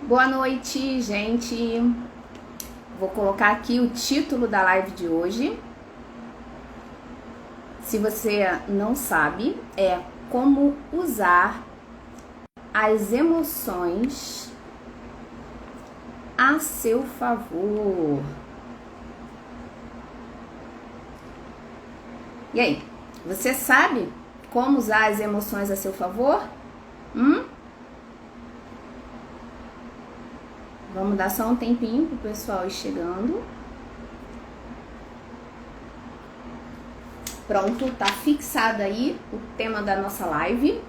Boa noite, gente. Vou colocar aqui o título da live de hoje. Se você não sabe, é como usar as emoções a seu favor. E aí, você sabe como usar as emoções a seu favor? Vamos dar só um tempinho pro pessoal ir chegando. Pronto, tá fixado aí o tema da nossa live.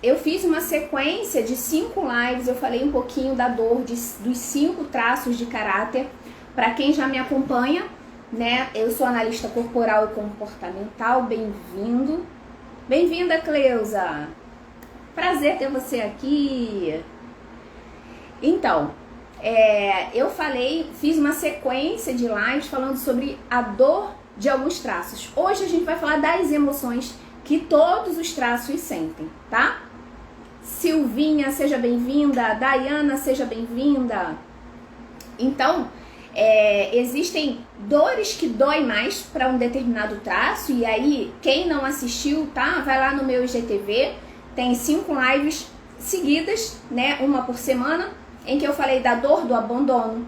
Eu fiz uma sequência de 5 lives, eu falei um pouquinho da dor, dos 5 traços de caráter. Para quem já me acompanha, né? Eu sou analista corporal e comportamental, bem-vindo. Bem-vinda, Cleusa! Prazer ter você aqui. Então, eu fiz uma sequência de lives falando sobre a dor de alguns traços. Hoje a gente vai falar das emoções que todos os traços sentem, tá? Silvinha, seja bem-vinda. Dayana, seja bem-vinda. Então, existem dores que doem mais para um determinado traço. E aí, quem não assistiu, tá? Vai lá no meu IGTV. Tem 5 lives seguidas, né? Uma por semana, em que eu falei da dor do abandono,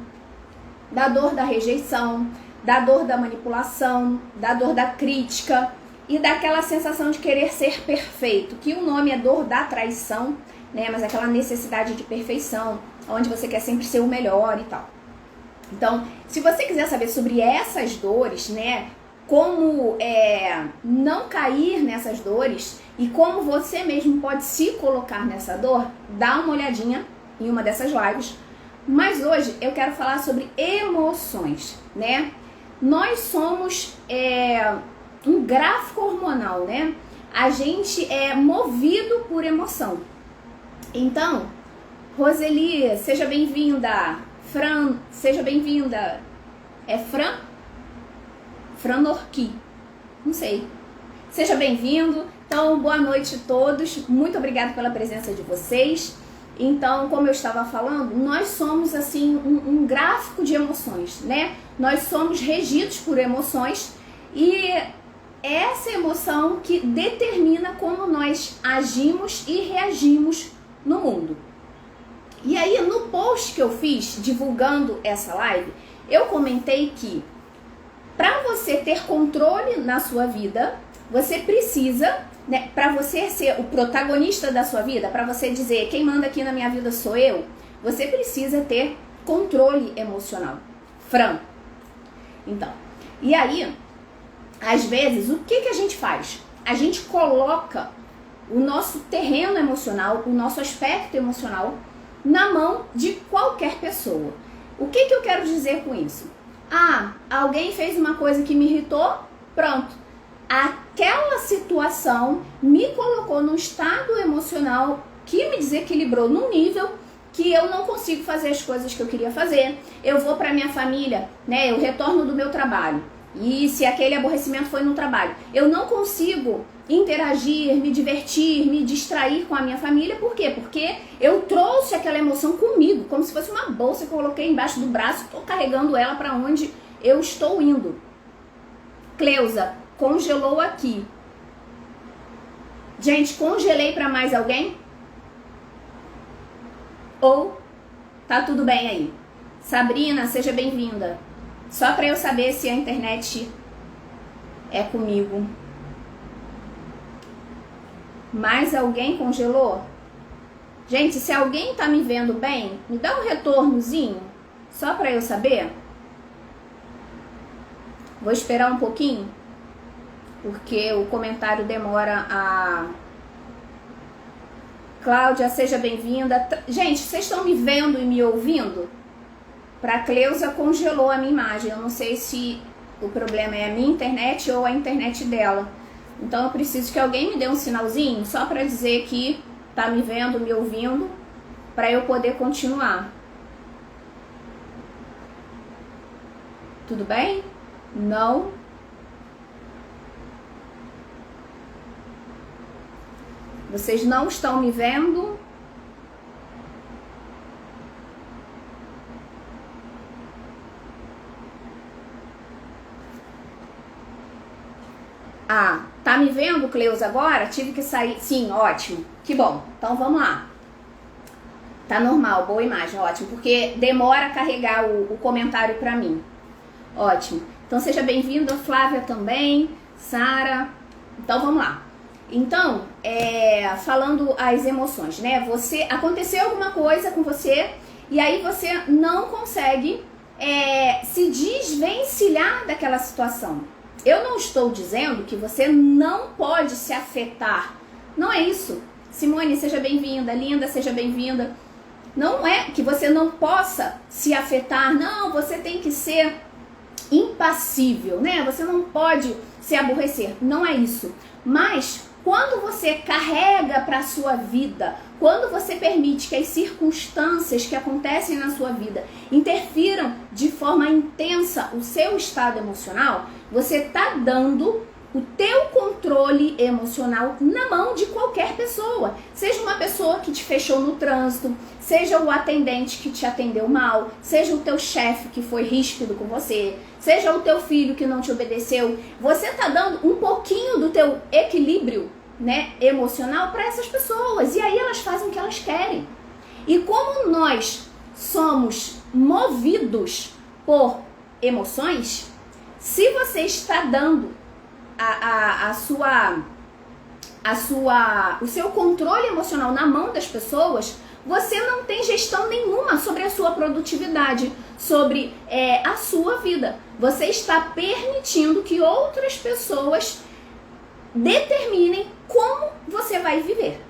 da dor da rejeição, da dor da manipulação, da dor da crítica e daquela sensação de querer ser perfeito, que o nome é dor da traição, né? Mas aquela necessidade de perfeição, onde você quer sempre ser o melhor e tal. Então, se você quiser saber sobre essas dores, né? Como não cair nessas dores e como você mesmo pode se colocar nessa dor, dá uma olhadinha em uma dessas lives. Mas hoje eu quero falar sobre emoções, né? Nós somos um gráfico hormonal, né? A gente é movido por emoção. Então, Roseli, seja bem-vinda. Fran, seja bem-vinda. É Fran? Franorqui, não sei. Seja bem-vindo. Então, boa noite a todos. Muito obrigada pela presença de vocês. Então, como eu estava falando, nós somos assim um gráfico de emoções, né? Nós somos regidos por emoções e essa emoção que determina como nós agimos e reagimos no mundo. E aí, no post que eu fiz divulgando essa live, eu comentei que para você ter controle na sua vida, você precisa, né, para você ser o protagonista da sua vida, para você dizer quem manda aqui na minha vida sou eu, você precisa ter controle emocional. Fran. Então, e aí, às vezes, o que a gente faz? A gente coloca o nosso terreno emocional, o nosso aspecto emocional, na mão de qualquer pessoa. O que eu quero dizer com isso? Ah, alguém fez uma coisa que me irritou, pronto. Aquela situação me colocou num estado emocional que me desequilibrou num nível que eu não consigo fazer as coisas que eu queria fazer. Eu vou para minha família, né? Eu retorno do meu trabalho. E se aquele aborrecimento foi no trabalho, eu não consigo interagir, me divertir, me distrair com a minha família. Por quê? Porque eu trouxe aquela emoção comigo, como se fosse uma bolsa que eu coloquei embaixo do braço, estou carregando ela para onde eu estou indo. Cleusa, congelou aqui. Gente, congelei para mais alguém? Ou tá tudo bem aí? Sabrina, seja bem-vinda. Só para eu saber se a internet é comigo. Mais alguém congelou? Gente, se alguém tá me vendo bem, me dá um retornozinho, só para eu saber. Vou esperar um pouquinho, porque o comentário demora a... Cláudia, seja bem-vinda. Gente, vocês estão me vendo e me ouvindo? Pra Cleusa congelou a minha imagem. Eu não sei se o problema é a minha internet ou a internet dela. Então eu preciso que alguém me dê um sinalzinho só para dizer que tá me vendo, me ouvindo, para eu poder continuar. Tudo bem? Não? Vocês não estão me vendo? Ah, tá me vendo, Cleusa, agora? Tive que sair. Sim, ótimo. Que bom. Então vamos lá. Tá normal, boa imagem, ótimo. Porque demora a carregar o comentário pra mim. Ótimo. Então seja bem-vinda, Flávia também, Sara. Então vamos lá. Então, falando as emoções, né? Aconteceu alguma coisa com você e aí você não consegue se desvencilhar daquela situação. Eu não estou dizendo que você não pode se afetar. Não é isso. Simone, seja bem-vinda. Linda, seja bem-vinda. Não é que você não possa se afetar. Não, você tem que ser impassível, né? Você não pode se aborrecer. Não é isso. Mas quando você carrega para a sua vida, quando você permite que as circunstâncias que acontecem na sua vida interfiram de forma intensa o seu estado emocional, você está dando o teu controle emocional na mão de qualquer pessoa. Seja uma pessoa que te fechou no trânsito, seja o atendente que te atendeu mal, seja o teu chefe que foi ríspido com você, seja o teu filho que não te obedeceu. Você está dando um pouquinho do teu equilíbrio, né, emocional para essas pessoas. E aí elas fazem o que elas querem. E como nós somos movidos por emoções, se você está dando o seu controle emocional na mão das pessoas, você não tem gestão nenhuma sobre a sua produtividade, sobre a sua vida. Você está permitindo que outras pessoas determinem como você vai viver.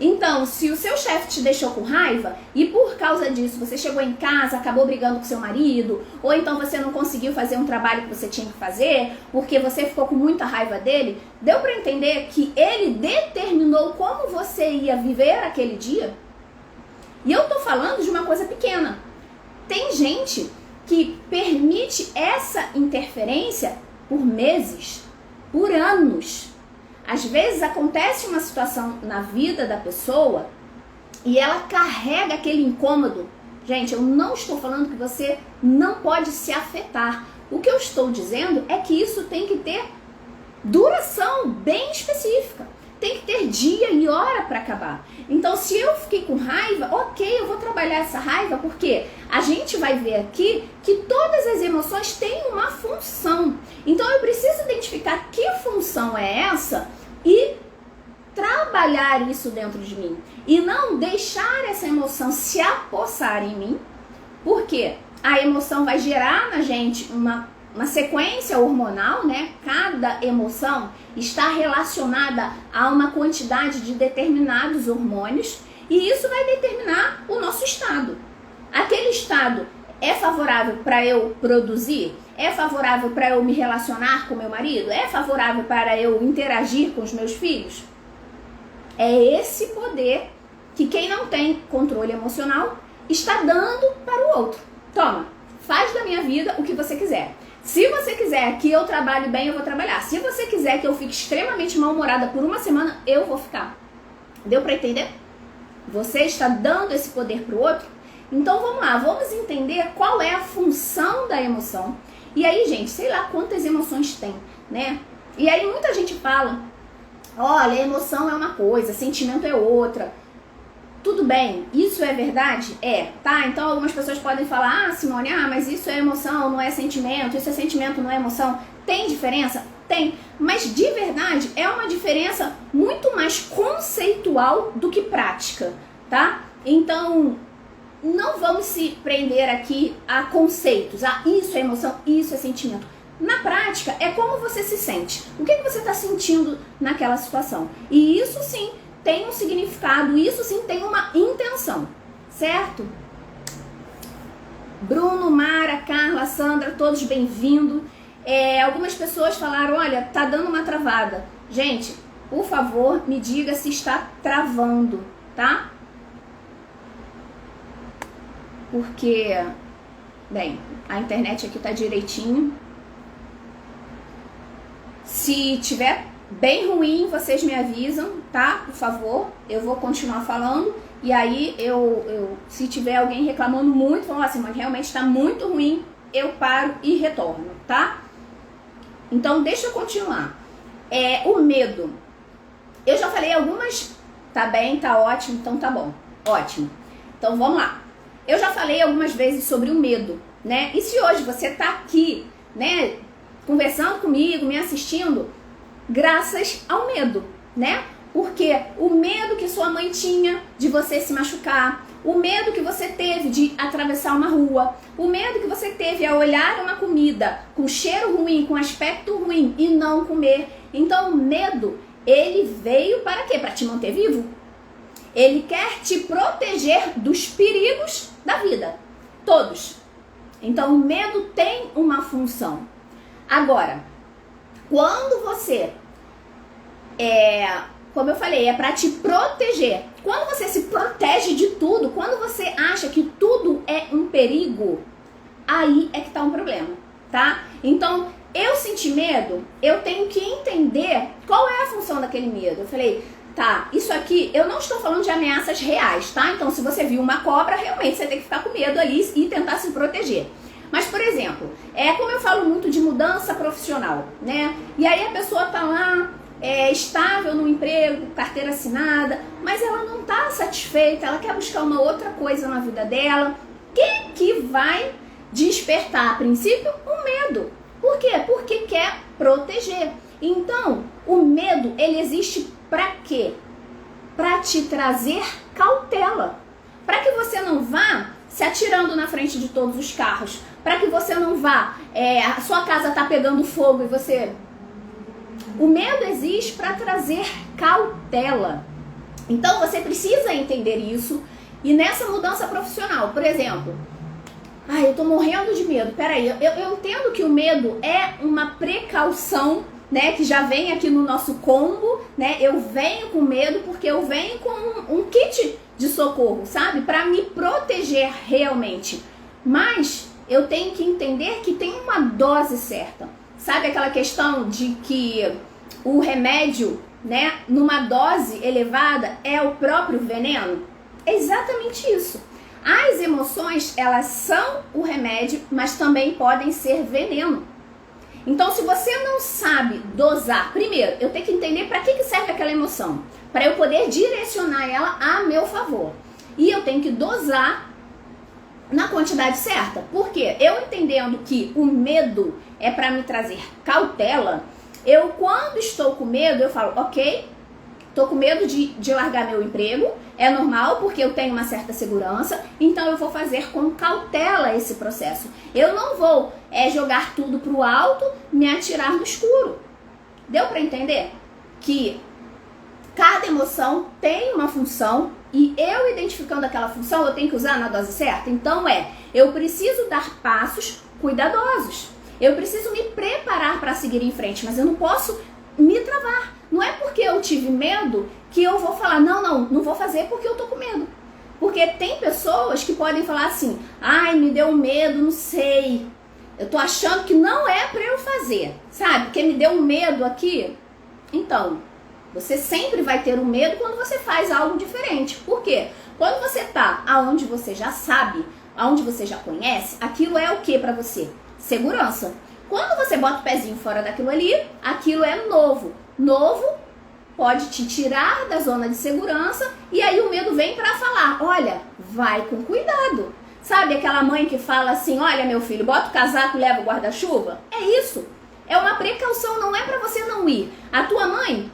Então, se o seu chefe te deixou com raiva e por causa disso você chegou em casa, acabou brigando com seu marido, ou então você não conseguiu fazer um trabalho que você tinha que fazer porque você ficou com muita raiva dele, deu para entender que ele determinou como você ia viver aquele dia? E eu tô falando de uma coisa pequena. Tem gente que permite essa interferência por meses, por anos. Às vezes acontece uma situação na vida da pessoa e ela carrega aquele incômodo. Gente, eu não estou falando que você não pode se afetar. O que eu estou dizendo é que isso tem que ter duração bem específica. Tem que ter dia e hora para acabar. Então, se eu fiquei com raiva, ok, eu vou trabalhar essa raiva, porque a gente vai ver aqui que todas as emoções têm uma função. Então, eu preciso identificar que função é essa e trabalhar isso dentro de mim. E não deixar essa emoção se apossar em mim, porque a emoção vai gerar na gente uma sequência hormonal, né? Cada emoção está relacionada a uma quantidade de determinados hormônios e isso vai determinar o nosso estado. Aquele estado é favorável para eu produzir? É favorável para eu me relacionar com meu marido? É favorável para eu interagir com os meus filhos? É esse poder que quem não tem controle emocional está dando para o outro. Toma, faz da minha vida o que você quiser. Se você quiser que eu trabalhe bem, eu vou trabalhar. Se você quiser que eu fique extremamente mal-humorada por uma semana, eu vou ficar. Deu pra entender? Você está dando esse poder pro outro? Então vamos lá, vamos entender qual é a função da emoção. E aí, gente, sei lá quantas emoções tem, né? E aí muita gente fala, olha, emoção é uma coisa, sentimento é outra. Tudo bem, isso é verdade? É, tá? Então algumas pessoas podem falar, Simone, mas isso é emoção, não é sentimento, isso é sentimento, não é emoção. Tem diferença? Tem, mas de verdade é uma diferença muito mais conceitual do que prática, tá? Então, não vamos se prender aqui a conceitos, isso é emoção, isso é sentimento. Na prática, é como você se sente. O que você está sentindo naquela situação? E isso sim tem um significado, isso sim tem uma intenção, certo? Bruno, Mara, Carla, Sandra, todos bem-vindos. Algumas pessoas falaram, olha, tá dando uma travada. Gente, por favor, me diga se está travando, tá? Porque, bem, a internet aqui tá direitinho. Se tiver bem ruim, vocês me avisam, tá? Por favor, eu vou continuar falando. E aí, se tiver alguém reclamando muito, falando assim, mas realmente está muito ruim, eu paro e retorno, tá? Então, deixa eu continuar. O medo. Eu já falei algumas, tá bem, tá ótimo, então tá bom, ótimo. Então, vamos lá. Eu já falei algumas vezes sobre o medo, né? E se hoje você tá aqui, né, conversando comigo, me assistindo, graças ao medo, né? Porque o medo que sua mãe tinha de você se machucar, o medo que você teve de atravessar uma rua, o medo que você teve a olhar uma comida com cheiro ruim, com aspecto ruim e não comer. Então o medo, ele veio para quê? Para te manter vivo. Ele quer te proteger dos perigos da vida, todos. Então o medo tem uma função. Agora, quando você como eu falei, é para te proteger. Quando você se protege de tudo, quando você acha que tudo é um perigo, aí é que tá um problema, tá? Então, eu senti medo, eu tenho que entender qual é a função daquele medo. Eu falei, tá, isso aqui, eu não estou falando de ameaças reais, tá? Então, se você viu uma cobra, realmente você tem que ficar com medo ali e tentar se proteger. Mas, por exemplo, como eu falo muito de mudança profissional, né? E aí a pessoa tá lá, estável no emprego, carteira assinada, mas ela não tá satisfeita, ela quer buscar uma outra coisa na vida dela. O que vai despertar, a princípio? O medo. Por quê? Porque quer proteger. Então, o medo, ele existe para quê? Para te trazer cautela. Para que você não vá se atirando na frente de todos os carros. Para que você não vá, a sua casa tá pegando fogo e você... O medo existe para trazer cautela. Então, você precisa entender isso. E nessa mudança profissional, por exemplo... eu tô morrendo de medo. Peraí, eu entendo que o medo é uma precaução, né? Que já vem aqui no nosso combo, né? Eu venho com medo porque eu venho com um kit de socorro, sabe? Para me proteger realmente. Mas eu tenho que entender que tem uma dose certa. Sabe aquela questão de que o remédio, né? Numa dose elevada é o próprio veneno? É exatamente isso. As emoções, elas são o remédio, mas também podem ser veneno. Então, se você não sabe dosar, primeiro, eu tenho que entender para que serve aquela emoção, para eu poder direcionar ela a meu favor. E eu tenho que dosar na quantidade certa. Porque eu entendendo que o medo é para me trazer cautela, eu quando estou com medo, eu falo, ok, tô com medo de largar meu emprego, é normal porque eu tenho uma certa segurança, então eu vou fazer com cautela esse processo. Eu não vou jogar tudo pro alto, me atirar no escuro. Deu para entender? Que cada emoção tem uma função e eu identificando aquela função, eu tenho que usar na dose certa? Então eu preciso dar passos cuidadosos. Eu preciso me preparar para seguir em frente, mas eu não posso me travar. Não é porque eu tive medo que eu vou falar, não vou fazer porque eu tô com medo. Porque tem pessoas que podem falar assim, me deu medo, não sei. Eu tô achando que não é pra eu fazer, sabe? Porque me deu um medo aqui. Então, você sempre vai ter um medo quando você faz algo diferente. Por quê? Quando você tá aonde você já sabe, aonde você já conhece, aquilo é o que pra você? Segurança. Quando você bota o pezinho fora daquilo ali, aquilo é novo. Novo pode te tirar da zona de segurança e aí o medo vem pra falar, olha, vai com cuidado. Sabe aquela mãe que fala assim, olha meu filho, bota o casaco e leva o guarda-chuva? É isso. É uma precaução, não é pra você não ir. A tua mãe,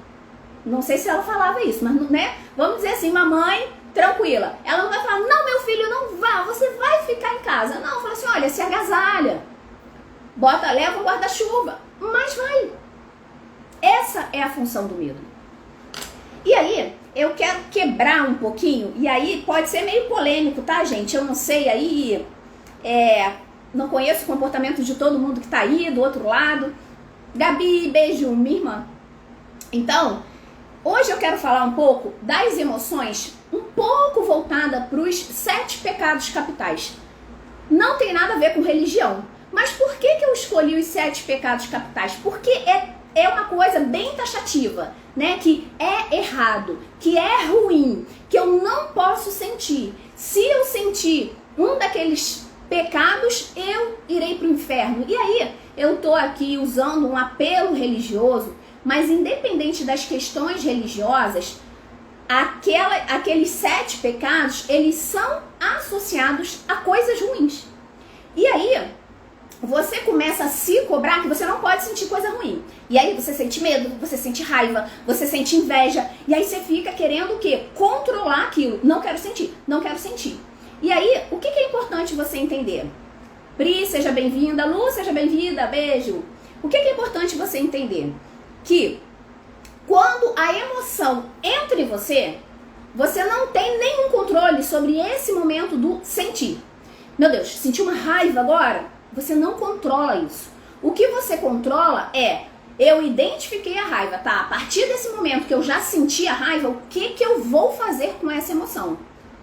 não sei se ela falava isso, mas né? Vamos dizer assim, uma mãe tranquila. Ela não vai falar, não meu filho, não vá, você vai ficar em casa. Não, fala assim, olha, se agasalha. Leva o guarda-chuva, mas vai. Essa é a função do medo. E aí, eu quero quebrar um pouquinho, e aí pode ser meio polêmico, tá, gente? Eu não sei aí, não conheço o comportamento de todo mundo que tá aí do outro lado. Gabi, beijo, minha irmã. Então, hoje eu quero falar um pouco das emoções, um pouco voltada para os 7 pecados capitais. Não tem nada a ver com religião. Mas por que eu escolhi os 7 pecados capitais? Porque é é uma coisa bem taxativa, né? Que é errado, que é ruim, que eu não posso sentir. Se eu sentir um daqueles pecados, eu irei para o inferno. E aí, eu tô aqui usando um apelo religioso, mas independente das questões religiosas, aqueles 7 pecados, eles são associados a coisas ruins. E aí, você começa a se cobrar que você não pode sentir coisa ruim. E aí você sente medo, você sente raiva, você sente inveja. E aí você fica querendo o quê? Controlar aquilo. Não quero sentir, não quero sentir. E aí, o que é importante você entender? Pri, seja bem-vinda. Lu, seja bem-vinda. Beijo. O que é importante você entender? Que quando a emoção entra em você, você não tem nenhum controle sobre esse momento do sentir. Meu Deus, senti uma raiva agora? Você não controla isso. O que você controla é, eu identifiquei a raiva, tá? A partir desse momento que eu já senti a raiva, o que eu vou fazer com essa emoção,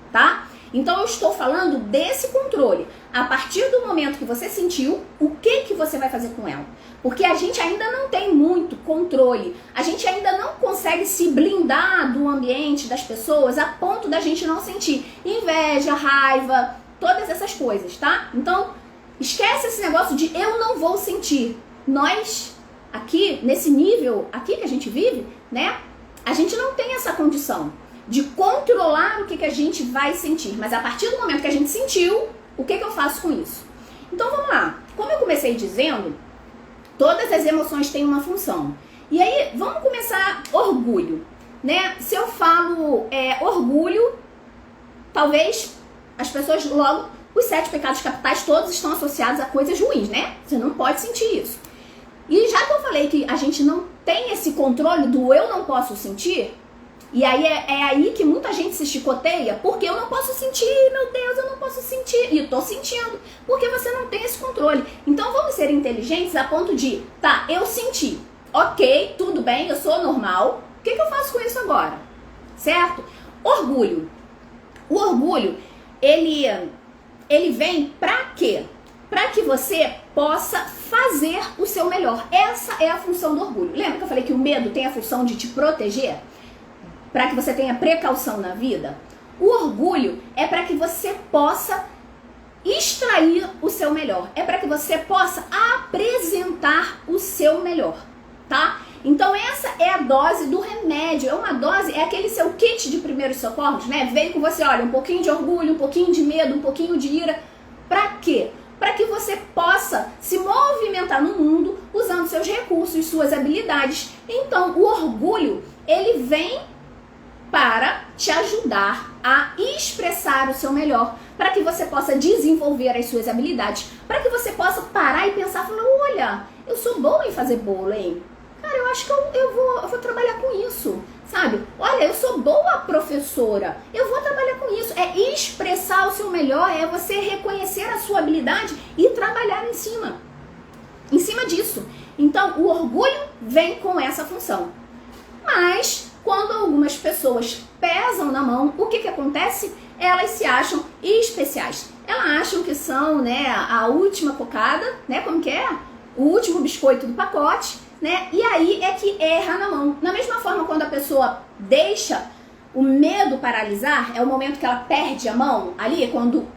tá? Então eu estou falando desse controle. A partir do momento que você sentiu, o que você vai fazer com ela? Porque a gente ainda não tem muito controle. A gente ainda não consegue se blindar do ambiente, das pessoas, a ponto da gente não sentir inveja, raiva, todas essas coisas, tá? Então, esquece esse negócio de eu não vou sentir. Nós, aqui, nesse nível aqui que a gente vive, né? A gente não tem essa condição de controlar o que a gente vai sentir. Mas a partir do momento que a gente sentiu, o que eu faço com isso? Então vamos lá. Como eu comecei dizendo, todas as emoções têm uma função. E aí, vamos começar orgulho, né? Se eu falo orgulho, talvez as pessoas logo... Os 7 pecados capitais todos estão associados a coisas ruins, né? Você não pode sentir isso. E já que eu falei que a gente não tem esse controle do eu não posso sentir, e aí é aí que muita gente se chicoteia, porque eu não posso sentir, meu Deus, eu não posso sentir. E eu tô sentindo, porque você não tem esse controle. Então vamos ser inteligentes a ponto de, tá, eu senti, ok, tudo bem, eu sou normal, o que eu faço com isso agora? Certo? Orgulho. O orgulho, ele vem pra quê? Pra que você possa fazer o seu melhor. Essa é a função do orgulho. Lembra que eu falei que o medo tem a função de te proteger? Para que você tenha precaução na vida? O orgulho é para que você possa extrair o seu melhor. É para que você possa apresentar o seu melhor, tá? Então essa é a dose do remédio. É uma dose, é aquele seu kit de primeiros socorros, né? Veio com você, olha, um pouquinho de orgulho, um pouquinho de medo, um pouquinho de ira. Para quê? Para que você possa se movimentar no mundo usando seus recursos, suas habilidades. Então o orgulho, ele vem para te ajudar a expressar o seu melhor, para que você possa desenvolver as suas habilidades, para que você possa parar e pensar, falar, olha, eu sou boa em fazer bolo, hein? Cara, eu acho que eu vou trabalhar com isso, sabe? Olha, eu sou boa professora, eu vou trabalhar com isso. É expressar o seu melhor, é você reconhecer a sua habilidade e trabalhar em cima disso. Então, o orgulho vem com essa função. Mas quando algumas pessoas pesam na mão, o que acontece? Elas se acham especiais. Elas acham que são, né, a última cocada, né, como que é? O último biscoito do pacote, né? E aí é que erra na mão. Da mesma forma, quando a pessoa deixa o medo paralisar, é o momento que ela perde a mão, ali é quando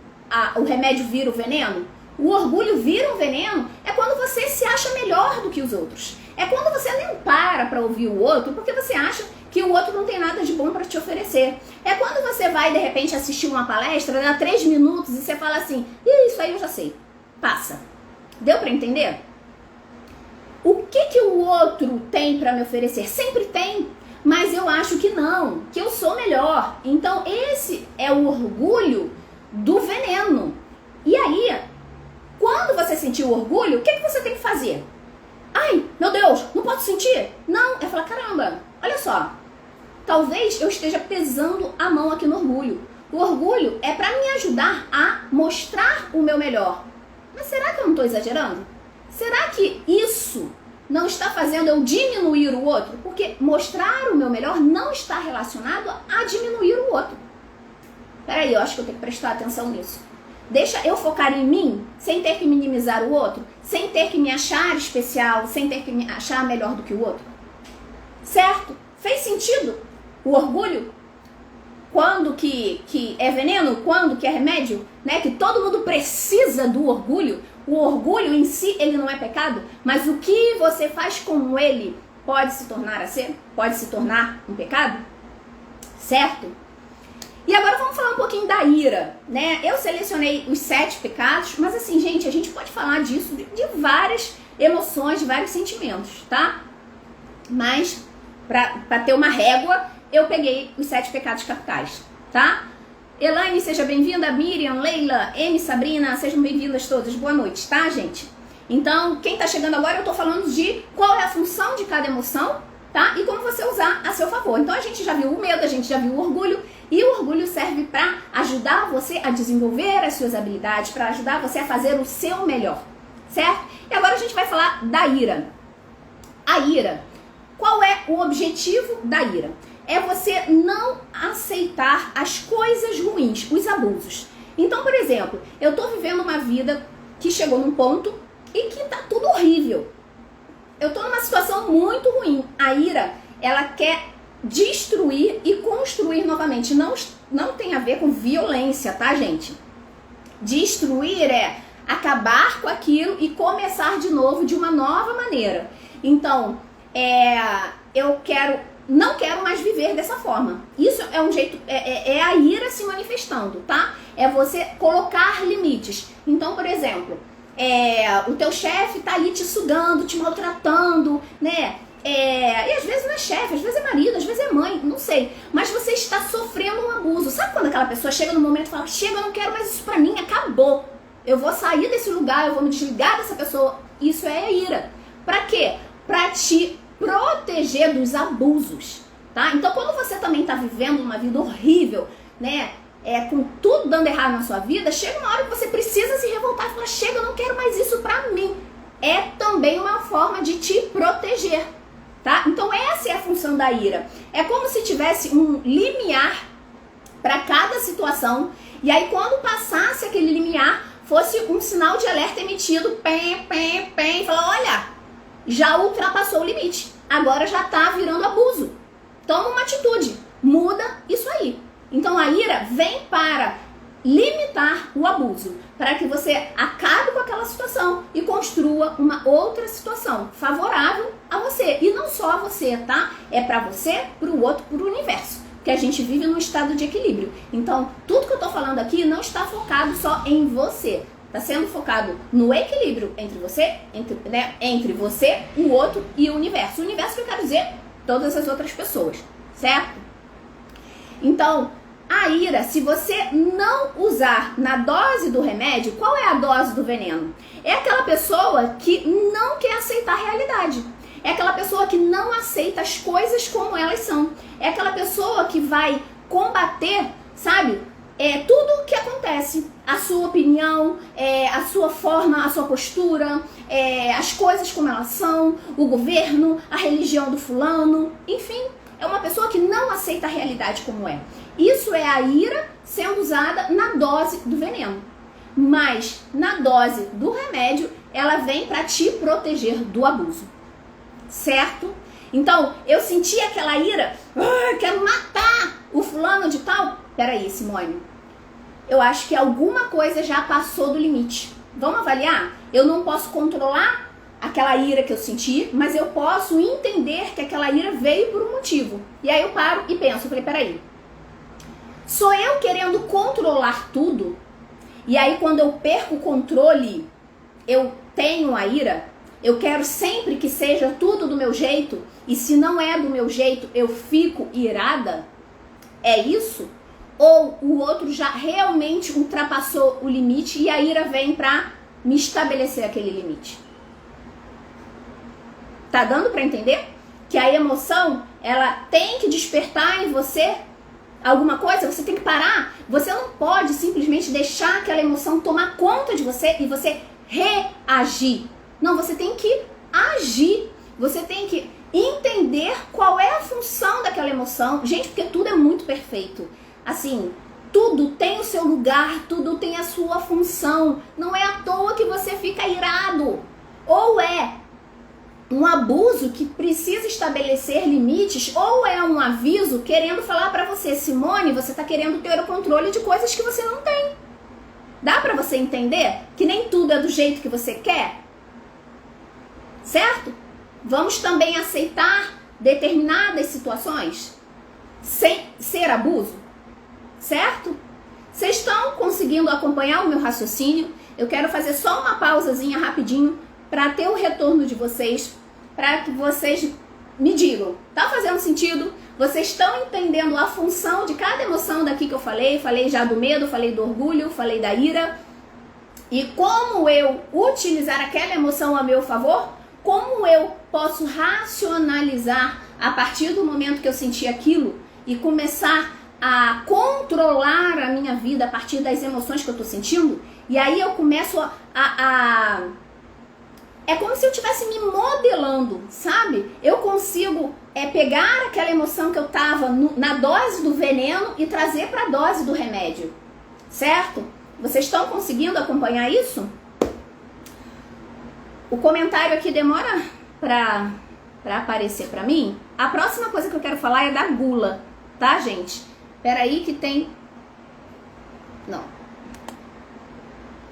o remédio vira o veneno. O orgulho vira um veneno, é quando você se acha melhor do que os outros. É quando você nem para ouvir o outro, porque você acha que o outro não tem nada de bom para te oferecer. É quando você vai, de repente, assistir uma palestra, dá 3 minutos e você fala assim, isso aí eu já sei, passa. Deu para entender? O que o outro tem para me oferecer? Sempre tem, mas eu acho que não, que eu sou melhor. Então esse é o orgulho do veneno. E aí, quando você sentir o orgulho, o que você tem que fazer? Ai, meu Deus, não posso sentir? Não, é falar, caramba, olha só, talvez eu esteja pesando a mão aqui no orgulho. O orgulho é para me ajudar a mostrar o meu melhor. Mas será que eu não estou exagerando? Será que isso não está fazendo eu diminuir o outro? Porque mostrar o meu melhor não está relacionado a diminuir o outro. Peraí, eu acho que eu tenho que prestar atenção nisso. Deixa eu focar em mim, sem ter que minimizar o outro, sem ter que me achar especial, sem ter que me achar melhor do que o outro. Certo? Fez sentido? O orgulho? Quando que é veneno? Quando que é remédio? Né? Que todo mundo precisa do orgulho. O orgulho em si, ele não é pecado, mas o que você faz com ele pode se tornar um pecado? Certo? E agora vamos falar um pouquinho da ira, né? Eu selecionei os 7 pecados, mas assim, gente, a gente pode falar disso de várias emoções, de vários sentimentos, tá? Mas, pra ter uma régua, eu peguei os 7 pecados capitais, tá? Elaine, seja bem-vinda. Miriam, Leila, Amy, Sabrina, sejam bem-vindas todas. Boa noite, tá, gente? Então, quem tá chegando agora, eu tô falando de qual é a função de cada emoção, tá? E como você usar a seu favor. Então, a gente já viu o medo, a gente já viu o orgulho. E o orgulho serve para ajudar você a desenvolver as suas habilidades, para ajudar você a fazer o seu melhor, certo? E agora a gente vai falar da ira. A ira. Qual é o objetivo da ira? É você não aceitar as coisas ruins, os abusos. Então, por exemplo, eu tô vivendo uma vida que chegou num ponto e que tá tudo horrível. Eu tô numa situação muito ruim. A ira, ela quer destruir e construir novamente. Não tem a ver com violência, tá, gente? Destruir é acabar com aquilo e começar de novo de uma nova maneira. Então, não quero mais viver dessa forma. Isso é um jeito, é a ira se manifestando, tá? É você colocar limites. Então, por exemplo, o teu chefe tá ali te sugando, te maltratando, né? E às vezes não é chefe, às vezes é marido, às vezes é mãe, não sei. Mas você está sofrendo um abuso. Sabe quando aquela pessoa chega no momento e fala, chega, eu não quero mais isso pra mim, acabou. Eu vou sair desse lugar, eu vou me desligar dessa pessoa. Isso é a ira. Pra quê? Pra te proteger dos abusos, tá? Então quando você também tá vivendo uma vida horrível, né? Com tudo dando errado na sua vida, chega uma hora que você precisa se revoltar e falar, chega, eu não quero mais isso pra mim. É também uma forma de te proteger, tá? Então essa é a função da ira. É como se tivesse um limiar para cada situação, e aí quando passasse aquele limiar, fosse um sinal de alerta emitido, e falar, olha, já ultrapassou o limite, agora já tá virando abuso. Toma uma atitude, muda isso aí. Então a ira vem para limitar o abuso, para que você acabe com aquela situação e construa uma outra situação favorável a você. E não só a você, tá? É para você, para o outro, para o universo. Porque a gente vive num estado de equilíbrio. Então, tudo que eu tô falando aqui não está focado só em você. Está sendo focado no equilíbrio entre você, o outro e o universo. O universo que eu quero dizer, todas as outras pessoas, certo? Então, a ira, se você não usar na dose do remédio, qual é a dose do veneno? É aquela pessoa que não quer aceitar a realidade. É aquela pessoa que não aceita as coisas como elas são. É aquela pessoa que vai combater, sabe? Tudo o que acontece. A sua opinião, a sua forma, a sua postura, as coisas como elas são, o governo, a religião do fulano, enfim. É uma pessoa que não aceita a realidade como é. Isso é a ira sendo usada na dose do veneno. Mas na dose do remédio, ela vem para te proteger do abuso. Certo? Então, eu senti aquela ira, quero matar o fulano de tal. Peraí, Simone. Eu acho que alguma coisa já passou do limite. Vamos avaliar? Eu não posso controlar aquela ira que eu senti, mas eu posso entender que aquela ira veio por um motivo. E aí eu paro e penso, eu falei, peraí, sou eu querendo controlar tudo? E aí quando eu perco o controle, eu tenho a ira? Eu quero sempre que seja tudo do meu jeito, e se não é do meu jeito, eu fico irada? É isso? Ou o outro já realmente ultrapassou o limite e a ira vem pra me estabelecer aquele limite? Tá dando pra entender? Que a emoção, ela tem que despertar em você alguma coisa, você tem que parar. Você não pode simplesmente deixar aquela emoção tomar conta de você e você reagir. Não, você tem que agir. Você tem que entender qual é a função daquela emoção. Gente, porque tudo é muito perfeito. Assim, Tudo tem o seu lugar, tudo tem a sua função. Não é à toa que você fica irado. Ou é um abuso que precisa estabelecer limites, ou é um aviso querendo falar pra você, Simone, você tá querendo ter o controle de coisas que você não tem. Dá pra você entender que nem tudo é do jeito que você quer? Certo? Vamos também aceitar determinadas situações sem ser abuso? Certo? Vocês estão conseguindo acompanhar o meu raciocínio? Eu quero fazer só uma pausazinha rapidinho para ter o retorno de vocês, para que vocês me digam, tá fazendo sentido? Vocês estão entendendo a função de cada emoção daqui que eu falei? Falei já do medo, falei do orgulho, falei da ira. E como eu utilizar aquela emoção a meu favor? Como eu posso racionalizar a partir do momento que eu senti aquilo e começar a controlar a minha vida a partir das emoções que eu tô sentindo? E aí eu começo é como se eu estivesse me modelando, sabe? Eu consigo pegar aquela emoção que eu tava na dose do veneno e trazer para a dose do remédio, certo? Vocês estão conseguindo acompanhar isso? O comentário aqui demora para aparecer para mim. A próxima coisa que eu quero falar é da gula, tá, gente? Peraí que tem... Não.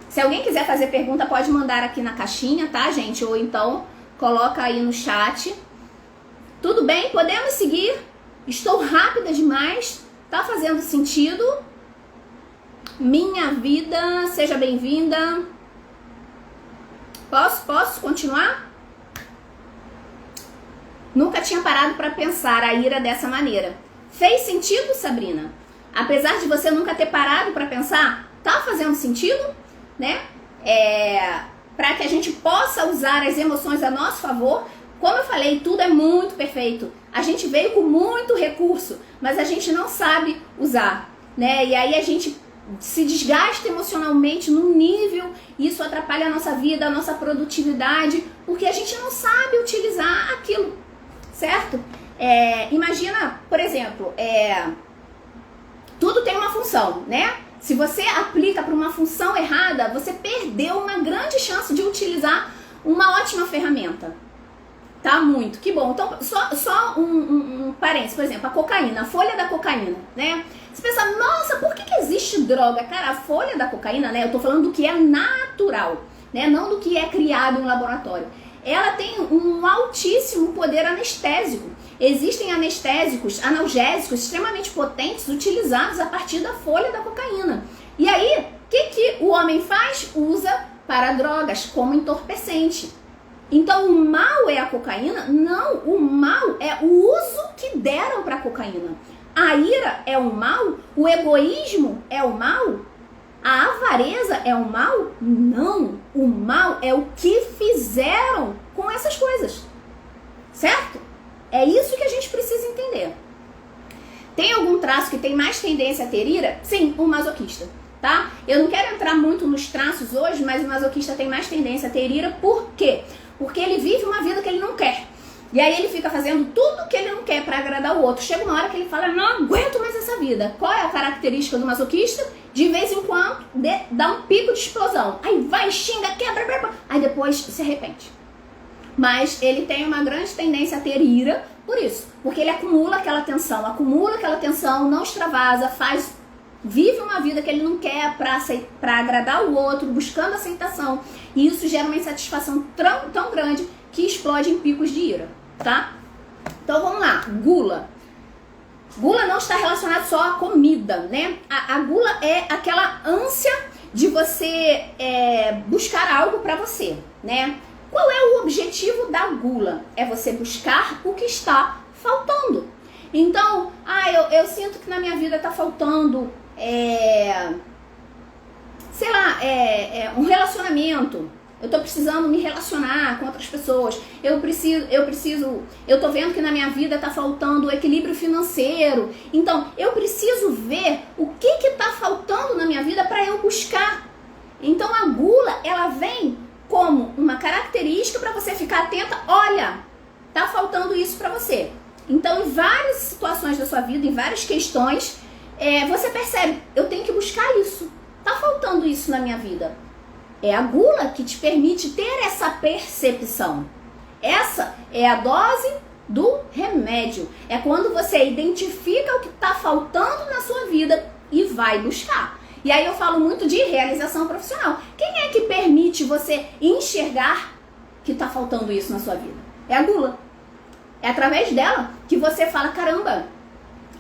Se alguém quiser fazer pergunta, pode mandar aqui na caixinha, tá, gente? Ou então, coloca aí no chat. Tudo bem? Podemos seguir? Estou rápida demais? Tá fazendo sentido? Minha vida, seja bem-vinda. Posso continuar? Nunca tinha parado para pensar a ira dessa maneira. Fez sentido, Sabrina? Apesar de você nunca ter parado para pensar, tá fazendo sentido? Né? Para que a gente possa usar as emoções a nosso favor. Como eu falei, tudo é muito perfeito. A gente veio com muito recurso, mas a gente não sabe usar, né? E aí a gente se desgasta emocionalmente num nível, e isso atrapalha a nossa vida, a nossa produtividade, porque a gente não sabe utilizar aquilo, certo? Imagina, por exemplo, tudo tem uma função, né? Se você aplica para uma função errada, você perdeu uma grande chance de utilizar uma ótima ferramenta. Tá? Muito. Que bom. Então, só um parênteses. Por exemplo, a cocaína, a folha da cocaína, né? Você pensa, nossa, por que existe droga? Cara, a folha da cocaína, né? Eu tô falando do que é natural, né? Não do que é criado em laboratório. Ela tem um altíssimo poder anestésico. Existem anestésicos, analgésicos extremamente potentes utilizados a partir da folha da cocaína. E aí, o que o homem faz? Usa para drogas, como entorpecente. Então, o mal é a cocaína? Não, o mal é o uso que deram para a cocaína. A ira é o mal? O egoísmo é o mal? A avareza é o mal? Não, o mal é o que fizeram com essas coisas, certo? É isso que a gente precisa entender. Tem algum traço que tem mais tendência a ter ira? Sim, o masoquista, tá? Eu não quero entrar muito nos traços hoje, mas o masoquista tem mais tendência a ter ira. Por quê? Porque ele vive uma vida que ele não quer. E aí ele fica fazendo tudo que ele não quer para agradar o outro. Chega uma hora que ele fala, não aguento mais essa vida. Qual é a característica do masoquista? De vez em quando dá um pico de explosão. Aí vai, xinga, quebra, aí depois se arrepende. Mas ele tem uma grande tendência a ter ira por isso. Porque ele acumula aquela tensão, não extravasa, vive uma vida que ele não quer para agradar o outro, buscando aceitação. E isso gera uma insatisfação tão grande que explode em picos de ira, tá? Então vamos lá, gula. Gula não está relacionado só à comida, né? A gula é aquela ânsia de você buscar algo para você, né? Qual é o objetivo da gula? É você buscar o que está faltando. Então, eu sinto que na minha vida está faltando, um relacionamento. Eu tô precisando me relacionar com outras pessoas. Eu tô vendo que na minha vida tá faltando equilíbrio financeiro. Então, eu preciso ver o que tá faltando na minha vida para eu buscar. Então, a gula, ela vem como uma característica para você ficar atenta. Olha, tá faltando isso para você. Então, em várias situações da sua vida, em várias questões, você percebe, eu tenho que buscar isso. Tá faltando isso na minha vida. É a gula que te permite ter essa percepção. Essa é a dose do remédio. É quando você identifica o que está faltando na sua vida e vai buscar. E aí eu falo muito de realização profissional. Quem é que permite você enxergar que está faltando isso na sua vida? É a gula. É através dela que você fala, caramba,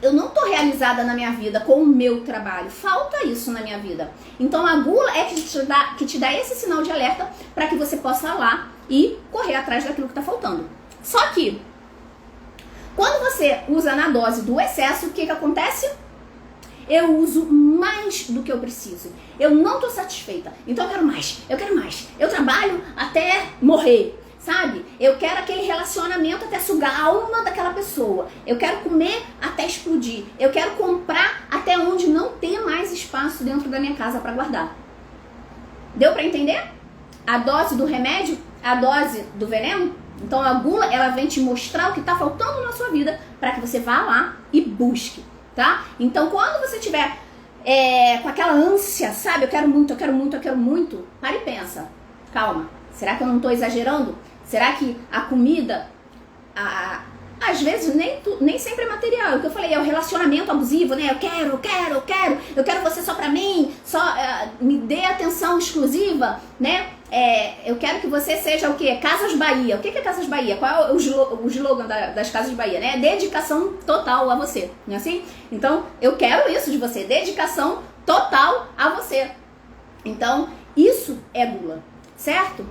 eu não tô realizada na minha vida com o meu trabalho. Falta isso na minha vida. Então a gula é que te dá esse sinal de alerta para que você possa ir lá e correr atrás daquilo que tá faltando. Só que, quando você usa na dose do excesso, o que acontece? Eu uso mais do que eu preciso. Eu não tô satisfeita. Então eu quero mais, eu quero mais. Eu trabalho até morrer. Sabe? Eu quero aquele relacionamento até sugar a alma daquela pessoa. Eu quero comer até explodir. Eu quero comprar até onde não tem mais espaço dentro da minha casa para guardar. Deu para entender? A dose do remédio, a dose do veneno. Então a gula, ela vem te mostrar o que está faltando na sua vida para que você vá lá e busque, tá? Então quando você tiver com aquela ânsia, sabe? Eu quero muito, eu quero muito, eu quero muito. Para e pensa. Calma. Será que eu não estou exagerando? Será que a comida, às vezes nem sempre é material? O que eu falei é o relacionamento abusivo, né? Eu quero você só pra mim, só me dê atenção exclusiva, né? Eu quero que você seja o quê? Casas Bahia. O que é Casas Bahia? Qual é o slogan das Casas Bahia, né? Dedicação total a você, não é assim? Então, eu quero isso de você, dedicação total a você. Então, isso é gula, certo?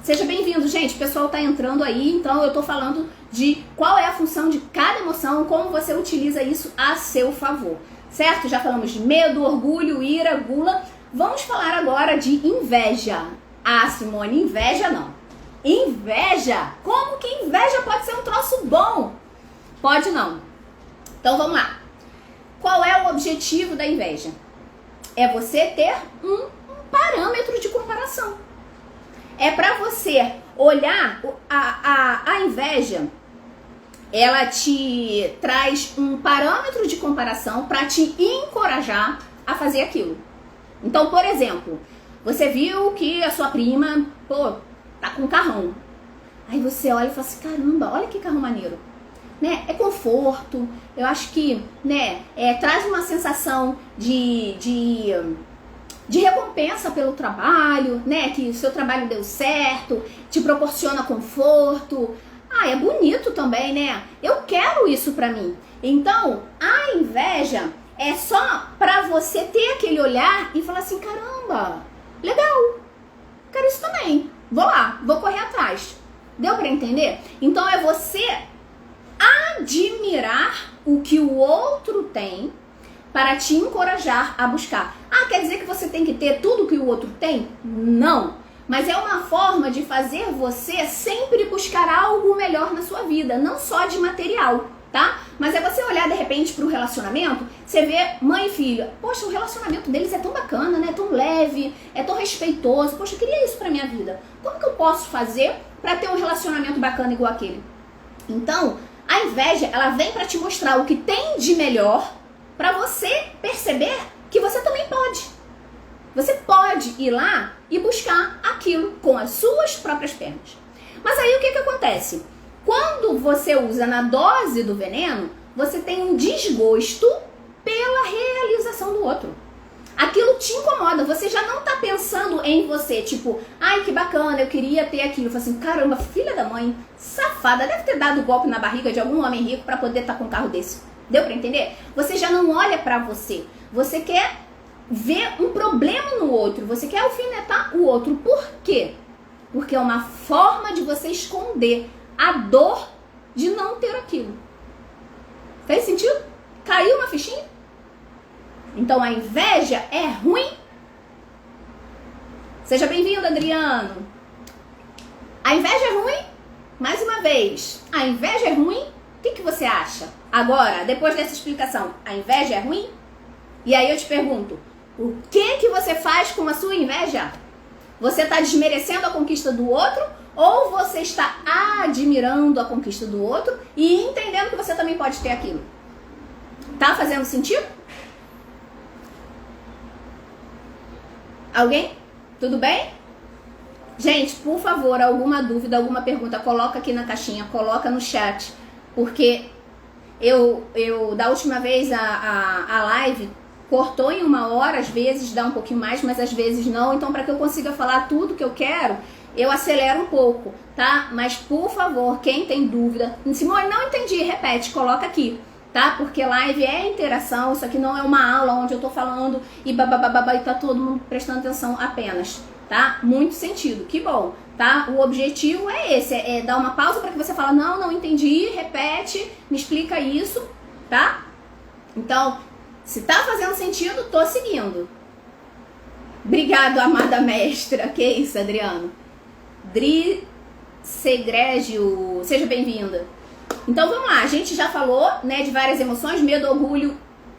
Seja bem-vindo, gente. O pessoal tá entrando aí, então eu tô falando de qual é a função de cada emoção, como você utiliza isso a seu favor, certo? Já falamos de medo, orgulho, ira, gula. Vamos falar agora de inveja. Ah, Simone, inveja não. Inveja? Como que inveja pode ser um troço bom? Pode não. Então vamos lá. Qual é o objetivo da inveja? É você ter um parâmetro de comparação. É para você olhar a inveja, ela te traz um parâmetro de comparação para te encorajar a fazer aquilo. Então, por exemplo, você viu que a sua prima, tá com um carrão. Aí você olha e fala assim, caramba, olha que carro maneiro. Né? É conforto, eu acho que, né, traz uma sensação de recompensa pelo trabalho, né? Que o seu trabalho deu certo, te proporciona conforto. É bonito também, né? Eu quero isso pra mim. Então, a inveja é só pra você ter aquele olhar e falar assim, caramba, legal, quero isso também. Vou lá, vou correr atrás. Deu pra entender? Então é você admirar o que o outro tem para te encorajar a buscar. Quer dizer que você tem que ter tudo que o outro tem? Não. Mas é uma forma de fazer você sempre buscar algo melhor na sua vida, não só de material, tá? Mas é você olhar de repente para o relacionamento, você vê mãe e filho, poxa, o relacionamento deles é tão bacana, né? É tão leve, é tão respeitoso, poxa, eu queria isso para minha vida. Como que eu posso fazer para ter um relacionamento bacana igual aquele? Então, a inveja, ela vem para te mostrar o que tem de melhor, para você perceber que você também pode. Você pode ir lá e buscar aquilo com as suas próprias pernas. Mas aí o que acontece? Quando você usa na dose do veneno, você tem um desgosto pela realização do outro. Aquilo te incomoda, você já não tá pensando em você, tipo, ai que bacana, eu queria ter aquilo. Fala assim, caramba, filha da mãe, safada, deve ter dado golpe na barriga de algum homem rico para poder estar com um carro desse. Deu pra entender? Você já não olha pra você. Você quer ver um problema no outro. Você quer alfinetar o outro. Por quê? Porque é uma forma de você esconder a dor de não ter aquilo. Fez sentido? Caiu uma fichinha? Então a inveja é ruim? Seja bem-vindo, Adriano. A inveja é ruim? Mais uma vez. A inveja é ruim? O que você acha? Agora, depois dessa explicação, a inveja é ruim? E aí eu te pergunto, o que você faz com a sua inveja? Você está desmerecendo a conquista do outro ou você está admirando a conquista do outro e entendendo que você também pode ter aquilo? Tá fazendo sentido? Alguém? Tudo bem? Gente, por favor, alguma dúvida, alguma pergunta, coloca aqui na caixinha, coloca no chat, porque eu da última vez a live cortou em 1 hora, às vezes dá um pouquinho mais, mas às vezes não. Então, para que eu consiga falar tudo que eu quero, eu acelero um pouco, tá? Mas, por favor, quem tem dúvida... Simone, não entendi, repete, coloca aqui, tá? Porque live é interação, isso aqui não é uma aula onde eu tô falando e babababá e tá todo mundo prestando atenção apenas, tá? Muito sentido, que bom, tá? O objetivo é esse, é dar uma pausa para que você fale, não entendi, repete, me explica isso, tá? Então, se tá fazendo sentido, tô seguindo. Obrigado, amada mestra. Que isso, Adriano? Dri Segrégio, seja bem-vinda. Então vamos lá, a gente já falou, né, de várias emoções, medo, orgulho,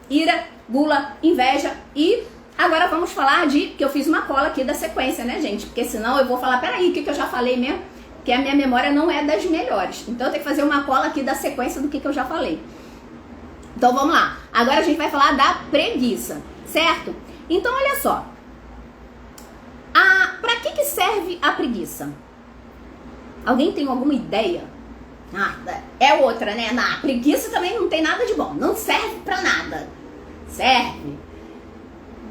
ira, gula, inveja e agora vamos falar que eu fiz uma cola aqui da sequência, né, gente? Porque senão eu vou falar, peraí, o que eu já falei mesmo? Porque a minha memória não é das melhores. Então eu tenho que fazer uma cola aqui da sequência do que eu já falei. Então vamos lá, agora a gente vai falar da preguiça, certo? Então olha só, pra que serve a preguiça? Alguém tem alguma ideia? É outra, né? A preguiça também não tem nada de bom, não serve pra nada. Serve.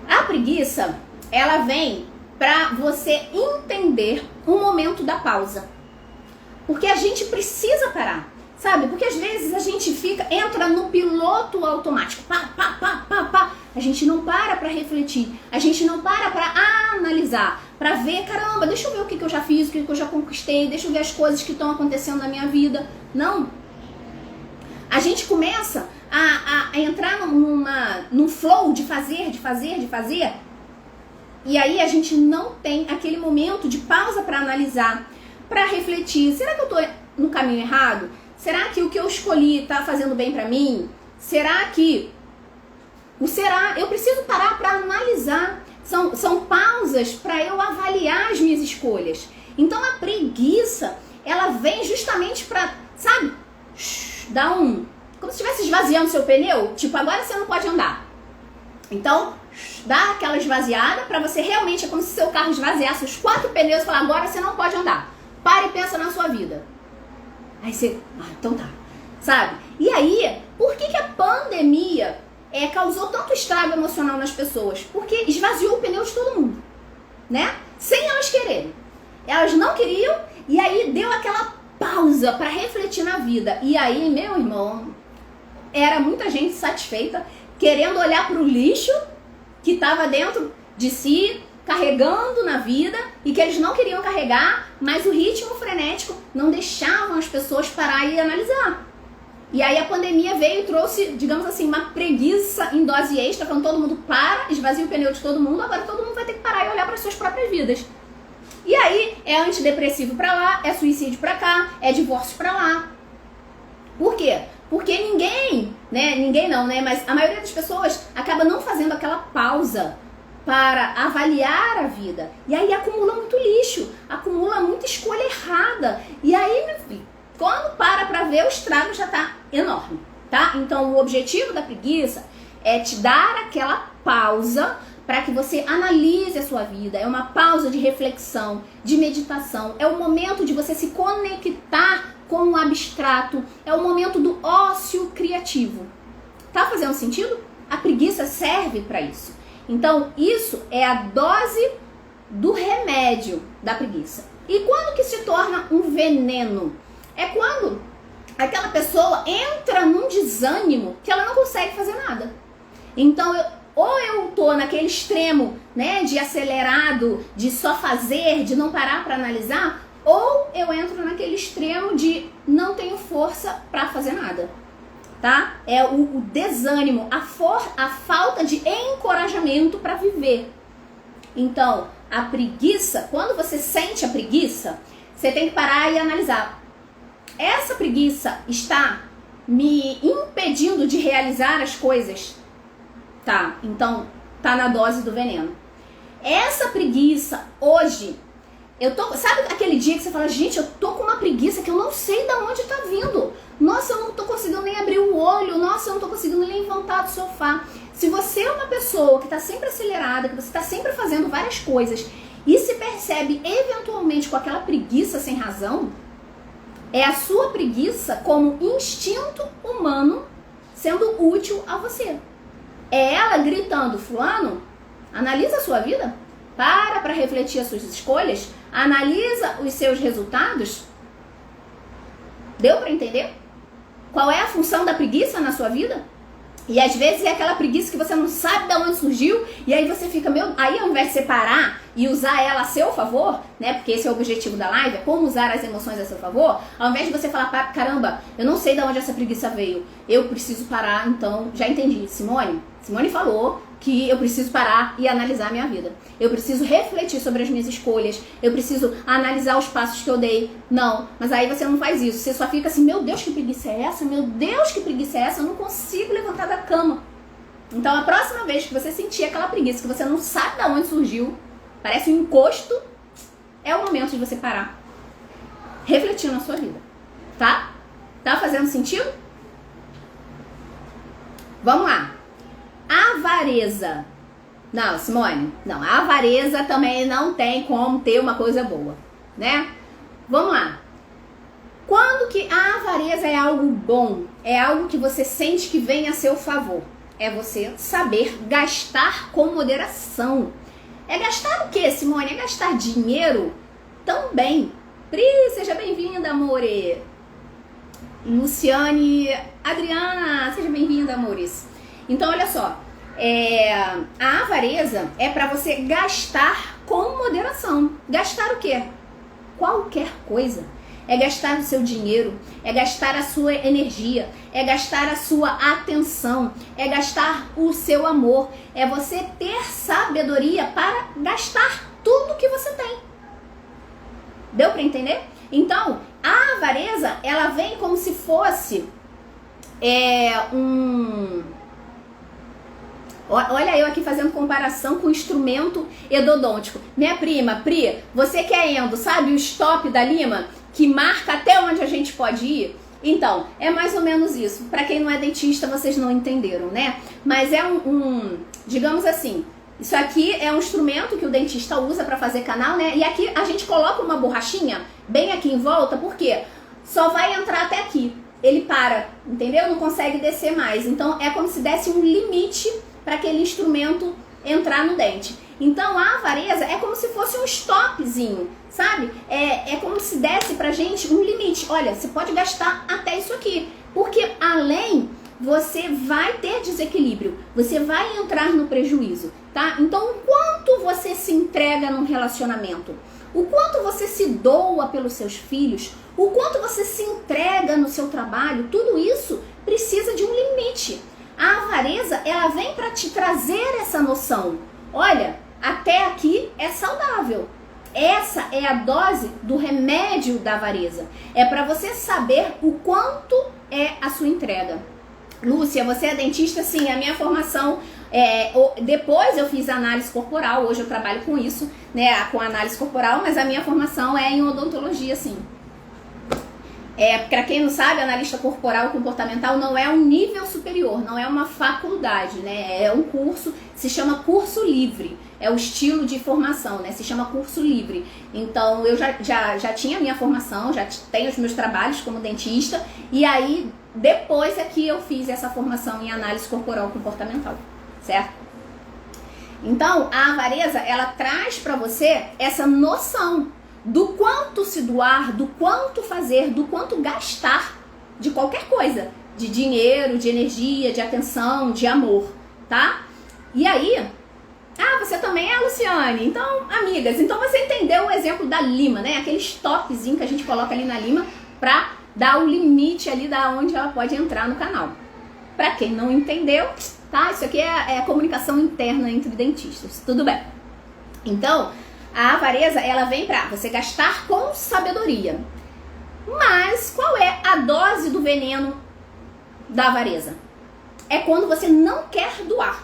A preguiça, ela vem pra você entender o momento da pausa. Porque a gente precisa parar. Sabe? Porque às vezes a gente entra no piloto automático. Pá. A gente não para pra refletir. A gente não para pra analisar. Pra ver, caramba, deixa eu ver o que eu já fiz, o que eu já conquistei. Deixa eu ver as coisas que estão acontecendo na minha vida. Não. A gente começa a entrar num flow de fazer. E aí a gente não tem aquele momento de pausa pra analisar, pra refletir. Será que eu tô no caminho errado? Será que o que eu escolhi tá fazendo bem pra mim? Será que... eu preciso parar pra analisar. São pausas pra eu avaliar as minhas escolhas. Então a preguiça, ela vem justamente pra, sabe? Dar como se estivesse esvaziando seu pneu. Tipo, agora você não pode andar. Então, dá aquela esvaziada pra você realmente, é como se seu carro esvaziasse os 4 pneus e falar, agora você não pode andar. Para e pensa na sua vida. Aí você, então tá, sabe? E aí, por que a pandemia causou tanto estrago emocional nas pessoas? Porque esvaziou o pneu de todo mundo, né? Sem elas quererem. Elas não queriam e aí deu aquela pausa para refletir na vida. E aí, meu irmão, era muita gente satisfeita, querendo olhar pro lixo que tava dentro de si, carregando na vida e que eles não queriam carregar, mas o ritmo frenético não deixavam as pessoas parar e analisar. E aí a pandemia veio e trouxe, digamos assim, uma preguiça em dose extra, quando todo mundo para, esvazia o pneu de todo mundo, agora todo mundo vai ter que parar e olhar para as suas próprias vidas. E aí é antidepressivo pra lá, é suicídio pra cá, é divórcio pra lá. Por quê? Porque ninguém não, né? Mas a maioria das pessoas acaba não fazendo aquela pausa para avaliar a vida. E aí acumula muito lixo, acumula muita escolha errada. E aí, meu filho, quando para pra ver, o estrago já tá enorme, tá? Então, o objetivo da preguiça é te dar aquela pausa para que você analise a sua vida. É uma pausa de reflexão, de meditação. É o momento de você se conectar com o abstrato. É o momento do ócio criativo. Tá fazendo sentido? A preguiça serve para isso. Então, isso é a dose do remédio da preguiça. E quando que se torna um veneno? É quando aquela pessoa entra num desânimo que ela não consegue fazer nada. Então, ou eu tô naquele extremo, né, de acelerado, de só fazer, de não parar para analisar, ou eu entro naquele extremo de não tenho força para fazer nada. Tá? É o desânimo, a falta de encorajamento para viver. Então, a preguiça, quando você sente a preguiça, você tem que parar e analisar. Essa preguiça está me impedindo de realizar as coisas? Tá, então tá na dose do veneno. Essa preguiça hoje, sabe aquele dia que você fala, gente, eu tô com uma preguiça que eu não sei de onde tá vindo. Nossa, eu não tô conseguindo nem abrir o olho. Nossa, eu não tô conseguindo nem levantar do sofá. Se você é uma pessoa que está sempre acelerada, que você está sempre fazendo várias coisas e se percebe eventualmente com aquela preguiça sem razão, é a sua preguiça como instinto humano sendo útil a você. É ela gritando, fulano, analisa a sua vida, para refletir as suas escolhas, analisa os seus resultados. Deu para entender? Qual é a função da preguiça na sua vida? E às vezes é aquela preguiça que você não sabe de onde surgiu, e aí você fica, aí ao invés de você parar e usar ela a seu favor, né, porque esse é o objetivo da live, é como usar as emoções a seu favor, ao invés de você falar, caramba, eu não sei de onde essa preguiça veio, eu preciso parar, então, já entendi, Simone falou que eu preciso parar e analisar a minha vida. Eu preciso refletir sobre as minhas escolhas. Eu preciso analisar os passos que eu dei. Não, mas aí você não faz isso. Você só fica assim, meu Deus, que preguiça é essa? Meu Deus, que preguiça é essa? Eu não consigo levantar da cama. Então, a próxima vez que você sentir aquela preguiça, que você não sabe de onde surgiu, parece um encosto, é o momento de você parar. Refletir na sua vida. Tá? Tá fazendo sentido? Vamos lá. Avareza. Não, Simone, não, a avareza também não tem como ter uma coisa boa, né? Vamos lá. Quando que a avareza é algo bom, é algo que você sente que vem a seu favor, é você saber gastar com moderação. É gastar o quê, Simone? É gastar dinheiro também. Pri, seja bem-vinda, amore. Luciane, Adriana, seja bem-vinda, amores. Então, olha só, a avareza é para você gastar com moderação. Gastar o quê? Qualquer coisa. É gastar o seu dinheiro, é gastar a sua energia, é gastar a sua atenção, é gastar o seu amor, é você ter sabedoria para gastar tudo que você tem. Deu para entender? Então, a avareza, ela vem como se fosse Olha eu aqui fazendo comparação com o instrumento endodôntico. Minha prima, Pri, você que é endo, sabe o stop da lima? Que marca até onde a gente pode ir? Então, é mais ou menos isso. Para quem não é dentista, vocês não entenderam, né? Mas é digamos assim, isso aqui é um instrumento que o dentista usa para fazer canal, né? E aqui a gente coloca uma borrachinha bem aqui em volta, porque só vai entrar até aqui. Ele para, entendeu? Não consegue descer mais. Então, é como se desse um limite para aquele instrumento entrar no dente. Então, a avareza é como se fosse um stopzinho, sabe? É como se desse pra gente um limite. Olha, você pode gastar até isso aqui, porque além você vai ter desequilíbrio, você vai entrar no prejuízo, tá? Então, o quanto você se entrega num relacionamento, o quanto você se doa pelos seus filhos, o quanto você se entrega no seu trabalho, tudo isso precisa de um limite. A avareza, ela vem para te trazer essa noção. Olha, até aqui é saudável. Essa é a dose do remédio da avareza. É para você saber o quanto é a sua entrega. Lúcia, você é dentista? Sim, a minha formação, depois eu fiz análise corporal, hoje eu trabalho com isso, né, com análise corporal, mas a minha formação é em odontologia, sim. Para quem não sabe, analista corporal e comportamental não é um nível superior, não é uma faculdade, né? É um curso, se chama curso livre, é o estilo de formação, né? Se chama curso livre. Então, eu já tinha minha formação, já tenho os meus trabalhos como dentista, e aí, depois é que eu fiz essa formação em análise corporal e comportamental, certo? Então, a avareza, ela traz para você essa noção do quanto se doar, do quanto fazer, do quanto gastar de qualquer coisa, de dinheiro, de energia, de atenção, de amor, tá? E aí, você também é, Luciane? Então, amigas, então você entendeu o exemplo da lima, né? Aquele stopzinho que a gente coloca ali na lima pra dar o limite ali da onde ela pode entrar no canal. Pra quem não entendeu, tá? Isso aqui é comunicação interna entre dentistas, tudo bem. Então, a avareza, ela vem pra você gastar com sabedoria. Mas qual é a dose do veneno da avareza? É quando você não quer doar.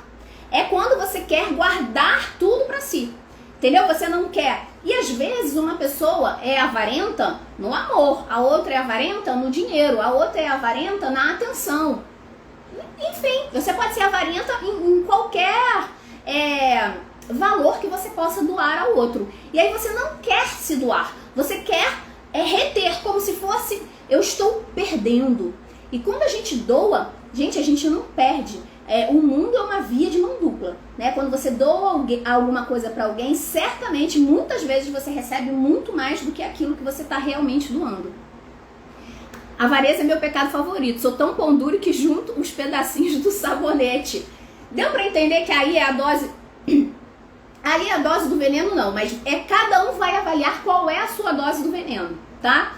É quando você quer guardar tudo pra si. Entendeu? Você não quer. E às vezes uma pessoa é avarenta no amor, a outra é avarenta no dinheiro, a outra é avarenta na atenção. Enfim, você pode ser avarenta em valor que você possa doar ao outro. E aí você não quer se doar, você quer reter, como se fosse, eu estou perdendo. E quando a gente doa, gente, a gente não perde. O mundo é uma via de mão dupla, né? Quando você doa alguma coisa para alguém, certamente, muitas vezes você recebe muito mais do que aquilo que você está realmente doando. Avareza é meu pecado favorito. Sou tão pão duro que junto os pedacinhos do sabonete. Deu para entender que aí é a dose... Aí a dose do veneno não, mas cada um vai avaliar qual é a sua dose do veneno, tá?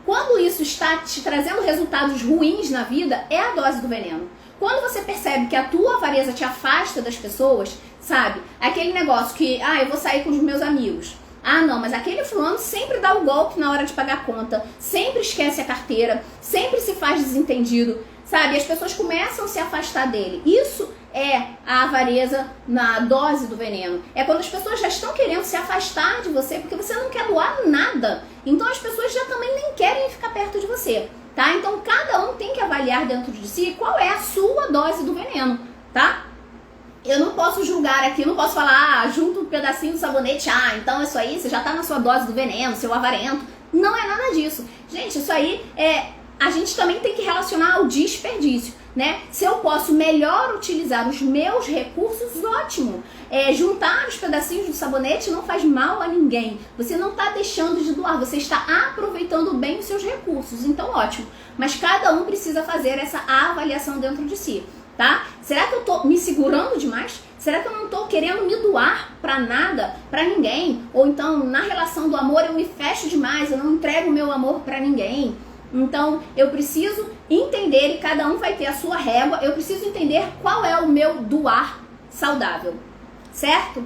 Quando isso está te trazendo resultados ruins na vida, é a dose do veneno. Quando você percebe que a tua avareza te afasta das pessoas, sabe? Aquele negócio que, eu vou sair com os meus amigos. Não, mas aquele fulano sempre dá o golpe na hora de pagar a conta, sempre esquece a carteira, sempre se faz desentendido, sabe? As pessoas começam a se afastar dele. Isso é a avareza na dose do veneno. É quando as pessoas já estão querendo se afastar de você porque você não quer doar nada. Então as pessoas já também nem querem ficar perto de você, tá? Então cada um tem que avaliar dentro de si qual é a sua dose do veneno, tá? Eu não posso julgar aqui, não posso falar, junto um pedacinho do sabonete, então isso aí, você já tá na sua dose do veneno, seu avarento. Não é nada disso. Gente, isso aí a gente também tem que relacionar ao desperdício, né? Se eu posso melhor utilizar os meus recursos, ótimo. Juntar os pedacinhos do sabonete não faz mal a ninguém. Você não está deixando de doar, você está aproveitando bem os seus recursos. Então, ótimo. Mas cada um precisa fazer essa avaliação dentro de si, tá? Será que eu tô me segurando demais? Será que eu não tô querendo me doar pra nada, pra ninguém? Ou então, na relação do amor, eu me fecho demais, eu não entrego o meu amor pra ninguém? Então, eu preciso entender, e cada um vai ter a sua régua, eu preciso entender qual é o meu doar saudável, certo?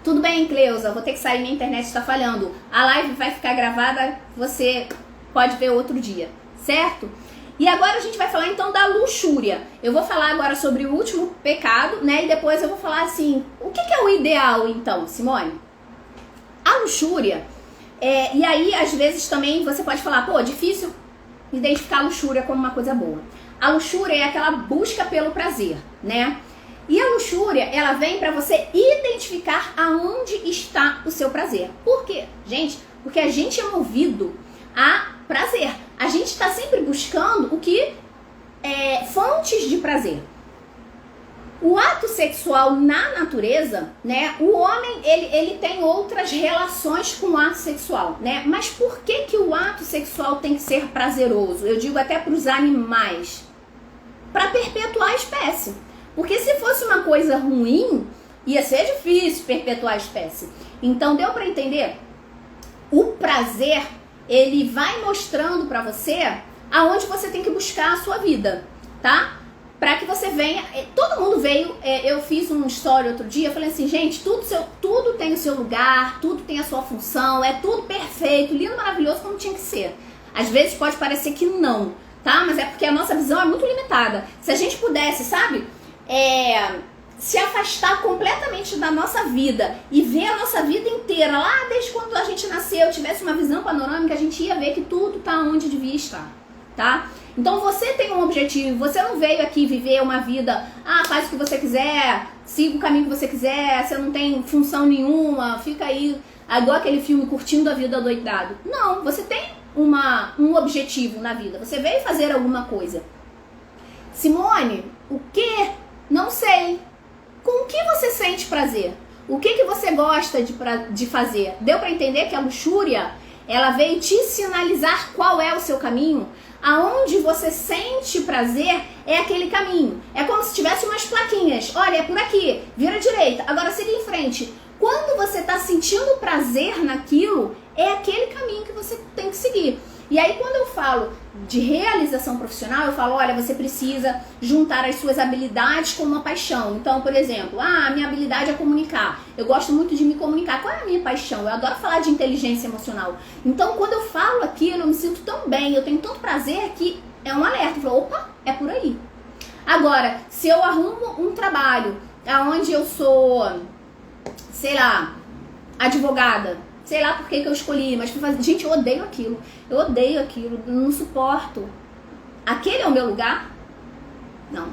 Tudo bem, Cleusa, vou ter que sair, minha internet está falhando. A live vai ficar gravada, você pode ver outro dia, certo? E agora a gente vai falar então da luxúria. Eu vou falar agora sobre o último pecado, né? E depois eu vou falar assim, o que é o ideal então, Simone? A luxúria... e aí, às vezes, também você pode falar, difícil identificar a luxúria como uma coisa boa. A luxúria é aquela busca pelo prazer, né? E a luxúria, ela vem pra você identificar aonde está o seu prazer. Por quê? Gente, porque a gente é movido a prazer. A gente está sempre buscando fontes de prazer. O ato sexual na natureza, né? O homem, ele tem outras relações com o ato sexual, né? Mas por que o ato sexual tem que ser prazeroso? Eu digo até para os animais. Para perpetuar a espécie. Porque se fosse uma coisa ruim, ia ser difícil perpetuar a espécie. Então, deu para entender? O prazer, ele vai mostrando para você aonde você tem que buscar a sua vida, tá? Para que você venha, todo mundo veio, eu fiz um story outro dia, falei assim, gente, tudo tem o seu lugar, tudo tem a sua função, é tudo perfeito, lindo, maravilhoso como tinha que ser. Às vezes pode parecer que não, tá? Mas é porque a nossa visão é muito limitada. Se a gente pudesse, sabe, se afastar completamente da nossa vida e ver a nossa vida inteira, lá desde quando a gente nasceu, tivesse uma visão panorâmica, a gente ia ver que tudo tá onde devia estar, tá? Então você tem um objetivo, você não veio aqui viver uma vida, faz o que você quiser, siga o caminho que você quiser, você não tem função nenhuma, fica aí, igual aquele filme Curtindo a Vida Doidado. Não, você tem um objetivo na vida, você veio fazer alguma coisa. Simone, o que? Não sei. Com o que você sente prazer? O que você gosta de fazer? Deu para entender que a luxúria, ela veio te sinalizar qual é o seu caminho? Aonde você sente prazer é aquele caminho. É como se tivesse umas plaquinhas. Olha, é por aqui, vira à direita, agora siga em frente. Quando você está sentindo prazer naquilo, é aquele caminho que você tem que seguir. E aí quando eu falo de realização profissional, eu falo, olha, você precisa juntar as suas habilidades com uma paixão. Então, por exemplo, a minha habilidade é comunicar. Eu gosto muito de me comunicar. Qual é a minha paixão? Eu adoro falar de inteligência emocional. Então, quando eu falo aquilo, eu me sinto tão bem, eu tenho tanto prazer que é um alerta. Eu falo, opa, é por aí. Agora, se eu arrumo um trabalho onde eu sou, sei lá, advogada, sei lá por que eu escolhi, mas gente, eu odeio aquilo. Eu odeio aquilo, não suporto. Aquele é o meu lugar? Não.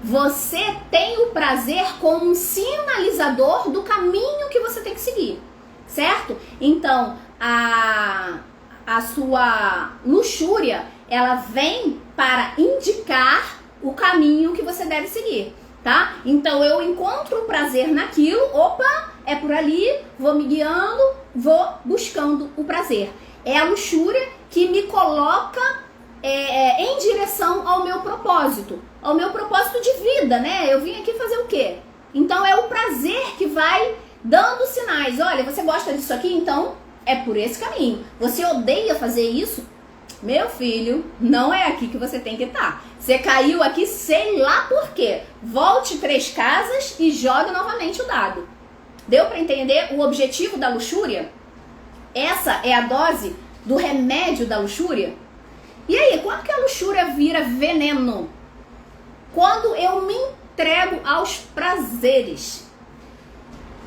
Você tem o prazer como um sinalizador do caminho que você tem que seguir, certo? Então, a sua luxúria, ela vem para indicar o caminho que você deve seguir, tá? Então, eu encontro o prazer naquilo, opa, é por ali, vou me guiando, vou buscando o prazer. É a luxúria que me coloca em direção ao meu propósito de vida, né? Eu vim aqui fazer o quê? Então é o prazer que vai dando sinais. Olha, você gosta disso aqui? Então é por esse caminho. Você odeia fazer isso? Meu filho, não é aqui que você tem que estar. Você caiu aqui, sei lá por quê. Volte 3 casas e jogue novamente o dado. Deu para entender o objetivo da luxúria? Essa é a dose do remédio da luxúria? E aí, quando que a luxúria vira veneno? Quando eu me entrego aos prazeres.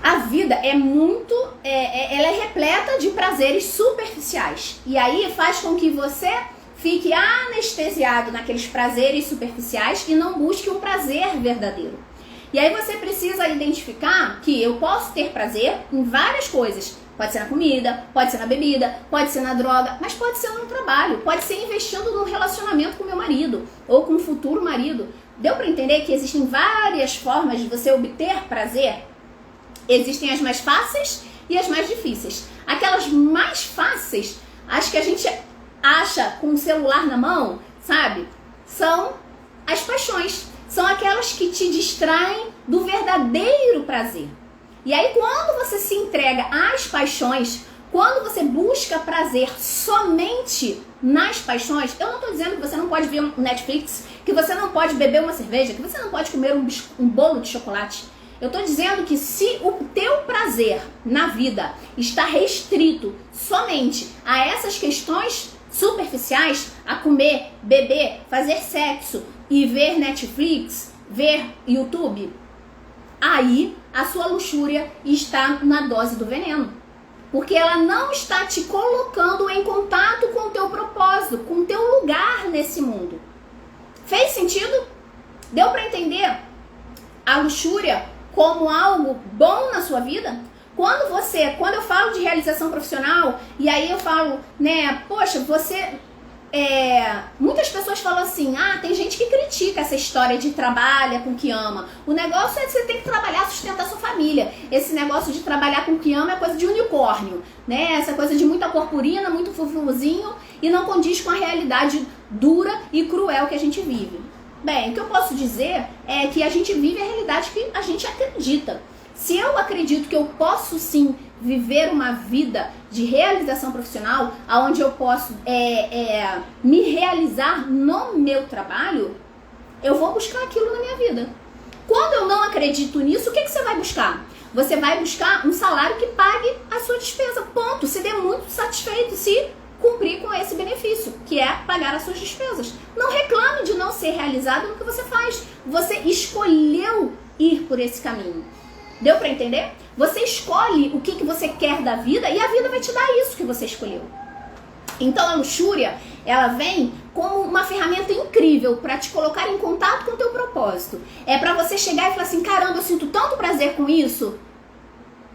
A vida é muito, ela é repleta de prazeres superficiais. E aí faz com que você fique anestesiado naqueles prazeres superficiais e não busque um prazer verdadeiro. E aí você precisa identificar que eu posso ter prazer em várias coisas. Pode ser na comida, pode ser na bebida, pode ser na droga, mas pode ser no trabalho, pode ser investindo no relacionamento com meu marido ou com o futuro marido. Deu para entender que existem várias formas de você obter prazer? Existem as mais fáceis e as mais difíceis. Aquelas mais fáceis, as que a gente acha com o celular na mão, sabe? São as paixões. São aquelas que te distraem do verdadeiro prazer. E aí, quando você se entrega às paixões, quando você busca prazer somente nas paixões, eu não estou dizendo que você não pode ver um Netflix, que você não pode beber uma cerveja, que você não pode comer um bolo de chocolate. Eu estou dizendo que se o teu prazer na vida está restrito somente a essas questões superficiais, a comer, beber, fazer sexo e ver Netflix, ver YouTube, aí a sua luxúria está na dose do veneno. Porque ela não está te colocando em contato com o teu propósito, com o teu lugar nesse mundo. Fez sentido? Deu para entender a luxúria como algo bom na sua vida? Quando eu falo de realização profissional, e aí eu falo, né, poxa, muitas pessoas falam assim, tem gente que critica essa história de trabalha com o que ama. O negócio é que você tem que trabalhar, sustentar sua família. Esse negócio de trabalhar com o que ama é coisa de unicórnio, né? Essa coisa de muita purpurina, muito fufuzinho e não condiz com a realidade dura e cruel que a gente vive. Bem, o que eu posso dizer é que a gente vive a realidade que a gente acredita. Se eu acredito que eu posso sim viver uma vida de realização profissional, onde eu posso me realizar no meu trabalho, eu vou buscar aquilo na minha vida. Quando eu não acredito nisso, o que você vai buscar? Você vai buscar um salário que pague a sua despesa, ponto. Se dê muito satisfeito se cumprir com esse benefício, que é pagar as suas despesas. Não reclame de não ser realizado no que você faz. Você escolheu ir por esse caminho. Deu pra entender? Você escolhe o que você quer da vida e a vida vai te dar isso que você escolheu. Então a luxúria, ela vem como uma ferramenta incrível para te colocar em contato com o teu propósito. É para você chegar e falar assim, caramba, eu sinto tanto prazer com isso.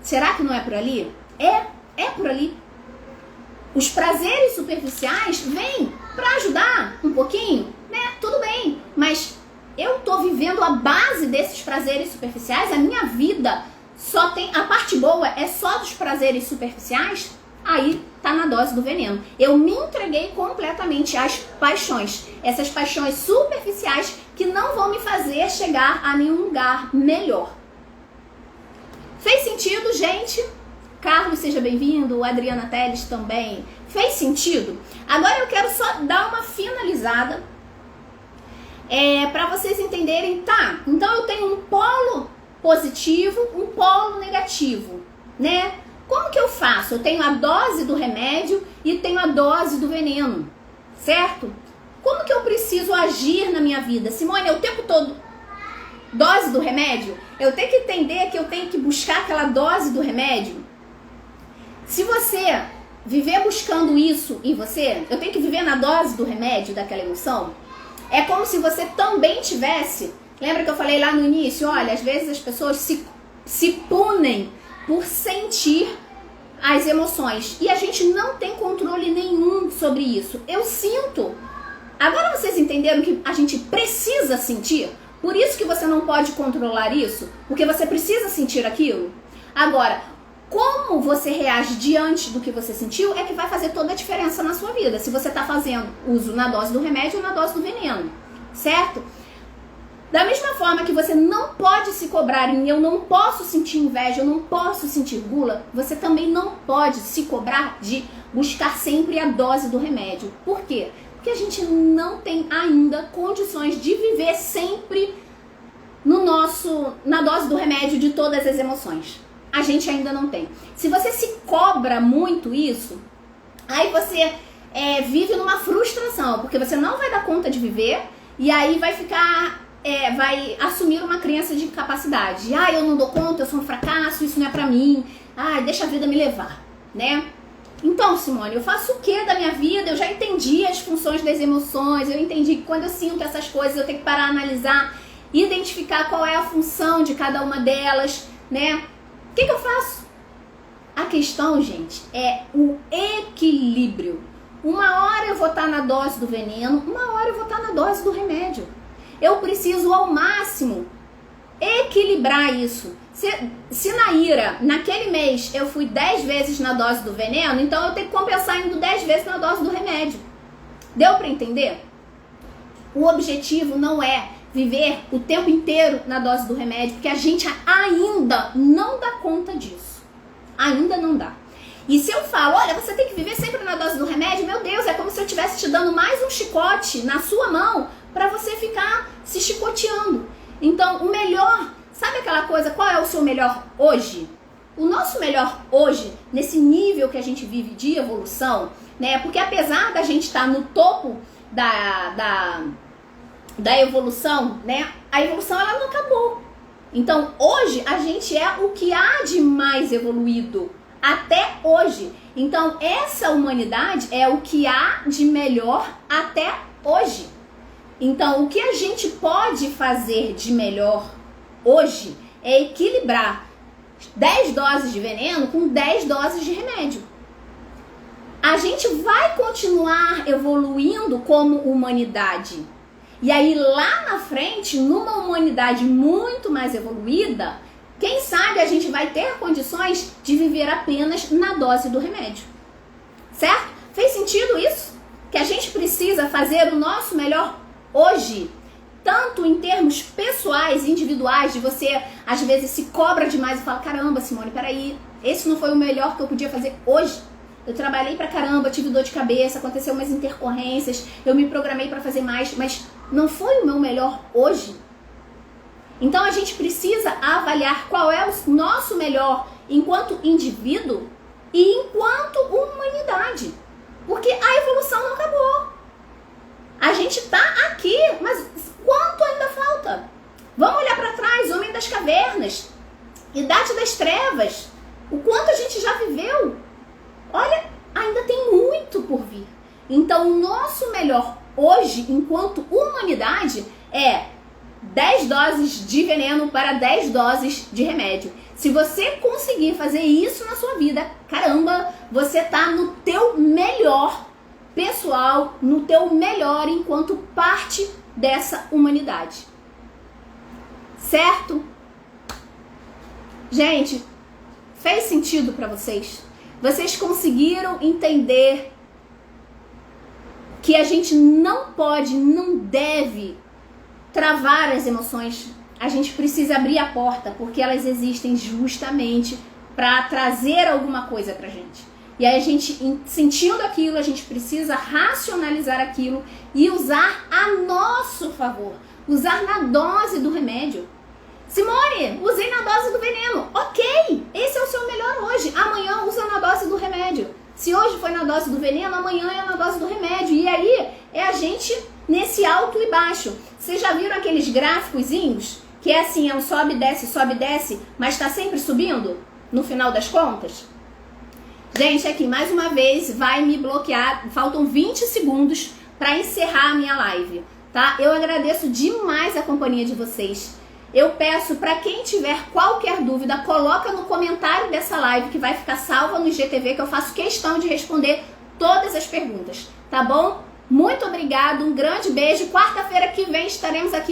Será que não é por ali? É por ali. Os prazeres superficiais vêm para ajudar um pouquinho, né? Tudo bem, mas eu tô vivendo a base desses prazeres superficiais, a minha vida só tem, a parte boa é só dos prazeres superficiais, aí tá na dose do veneno. Eu me entreguei completamente às paixões, essas paixões superficiais que não vão me fazer chegar a nenhum lugar melhor. Fez sentido, gente? Carlos, seja bem-vindo, Adriana Teles também. Fez sentido? Agora eu quero só dar uma finalizada para vocês entenderem, tá? Então eu tenho um polo positivo, um polo negativo, né? Como que eu faço? Eu tenho a dose do remédio e tenho a dose do veneno, certo? Como que eu preciso agir na minha vida? Simone, o tempo todo dose do remédio? Eu tenho que entender que eu tenho que buscar aquela dose do remédio? Se você viver buscando isso em você, eu tenho que viver na dose do remédio, daquela emoção? É como se você também tivesse Lembra que eu falei lá no início? Olha, às vezes as pessoas se punem por sentir as emoções. E a gente não tem controle nenhum sobre isso. Eu sinto. Agora vocês entenderam que a gente precisa sentir? Por isso que você não pode controlar isso? Porque você precisa sentir aquilo? Agora, como você reage diante do que você sentiu é que vai fazer toda a diferença na sua vida. Se você está fazendo uso na dose do remédio ou na dose do veneno, certo? Da mesma forma que você não pode se cobrar em eu não posso sentir inveja, eu não posso sentir gula, você também não pode se cobrar de buscar sempre a dose do remédio. Por quê? Porque a gente não tem ainda condições de viver sempre na dose do remédio de todas as emoções. A gente ainda não tem. Se você se cobra muito isso, aí você vive numa frustração, porque você não vai dar conta de viver e aí vai ficar... vai assumir uma crença de incapacidade. Eu não dou conta, eu sou um fracasso, isso não é pra mim. Deixa a vida me levar, né? Então, Simone, eu faço o que da minha vida? Eu já entendi as funções das emoções, eu entendi que quando eu sinto essas coisas eu tenho que parar, analisar, identificar qual é a função de cada uma delas, né? O que eu faço? A questão, gente, é o equilíbrio. Uma hora eu vou estar na dose do veneno, uma hora eu vou estar na dose do remédio. Eu preciso ao máximo equilibrar isso. Se na ira, naquele mês, eu fui 10 vezes na dose do veneno, então eu tenho que compensar indo 10 vezes na dose do remédio. Deu para entender? O objetivo não é viver o tempo inteiro na dose do remédio, porque a gente ainda não dá conta disso. Ainda não dá. E se eu falo, olha, você tem que viver sempre na dose do remédio, meu Deus, é como se eu estivesse te dando mais um chicote na sua mão para você ficar se chicoteando. Então, o melhor, sabe aquela coisa, qual é o seu melhor hoje? O nosso melhor hoje, nesse nível que a gente vive de evolução, né? Porque apesar da gente estar no topo da evolução, né? A evolução, ela não acabou. Então, hoje, a gente é o que há de mais evoluído até hoje. Então, essa humanidade é o que há de melhor até hoje. Então, o que a gente pode fazer de melhor hoje é equilibrar 10 doses de veneno com 10 doses de remédio. A gente vai continuar evoluindo como humanidade. E aí, lá na frente, numa humanidade muito mais evoluída, quem sabe a gente vai ter condições de viver apenas na dose do remédio. Certo? Fez sentido isso? Que a gente precisa fazer o nosso melhor hoje, tanto em termos pessoais, individuais, de você às vezes se cobra demais e fala, caramba, Simone, peraí, esse não foi o melhor que eu podia fazer hoje. Eu trabalhei pra caramba, tive dor de cabeça, aconteceu umas intercorrências, eu me programei pra fazer mais, mas não foi o meu melhor hoje. Então a gente precisa avaliar qual é o nosso melhor enquanto indivíduo e enquanto humanidade. Porque a evolução não acabou. A gente tá aqui, mas quanto ainda falta? Vamos olhar para trás, Homem das Cavernas, Idade das Trevas, o quanto a gente já viveu. Olha, ainda tem muito por vir. Então o nosso melhor hoje, enquanto humanidade, é 10 doses de veneno para 10 doses de remédio. Se você conseguir fazer isso na sua vida, caramba, você tá no teu melhor pessoal, no teu melhor enquanto parte dessa humanidade. Certo? Gente, fez sentido para vocês? Vocês conseguiram entender que a gente não pode, não deve travar as emoções? A gente precisa abrir a porta, porque elas existem justamente para trazer alguma coisa pra gente. E aí a gente, sentindo aquilo, a gente precisa racionalizar aquilo e usar a nosso favor. Usar na dose do remédio. Simone, usei na dose do veneno. Ok, esse é o seu melhor hoje. Amanhã usa na dose do remédio. Se hoje foi na dose do veneno, amanhã é na dose do remédio. E aí é a gente nesse alto e baixo. Vocês já viram aqueles gráficozinhos? Que é assim, é um sobe, desce, mas tá sempre subindo no final das contas? Gente, aqui mais uma vez vai me bloquear. Faltam 20 segundos para encerrar a minha live. tá? Eu agradeço demais a companhia de vocês. Eu peço para quem tiver qualquer dúvida, coloca no comentário dessa live que vai ficar salva no IGTV, que eu faço questão de responder todas as perguntas, tá bom? Muito obrigado, um grande beijo. Quarta-feira que vem estaremos aqui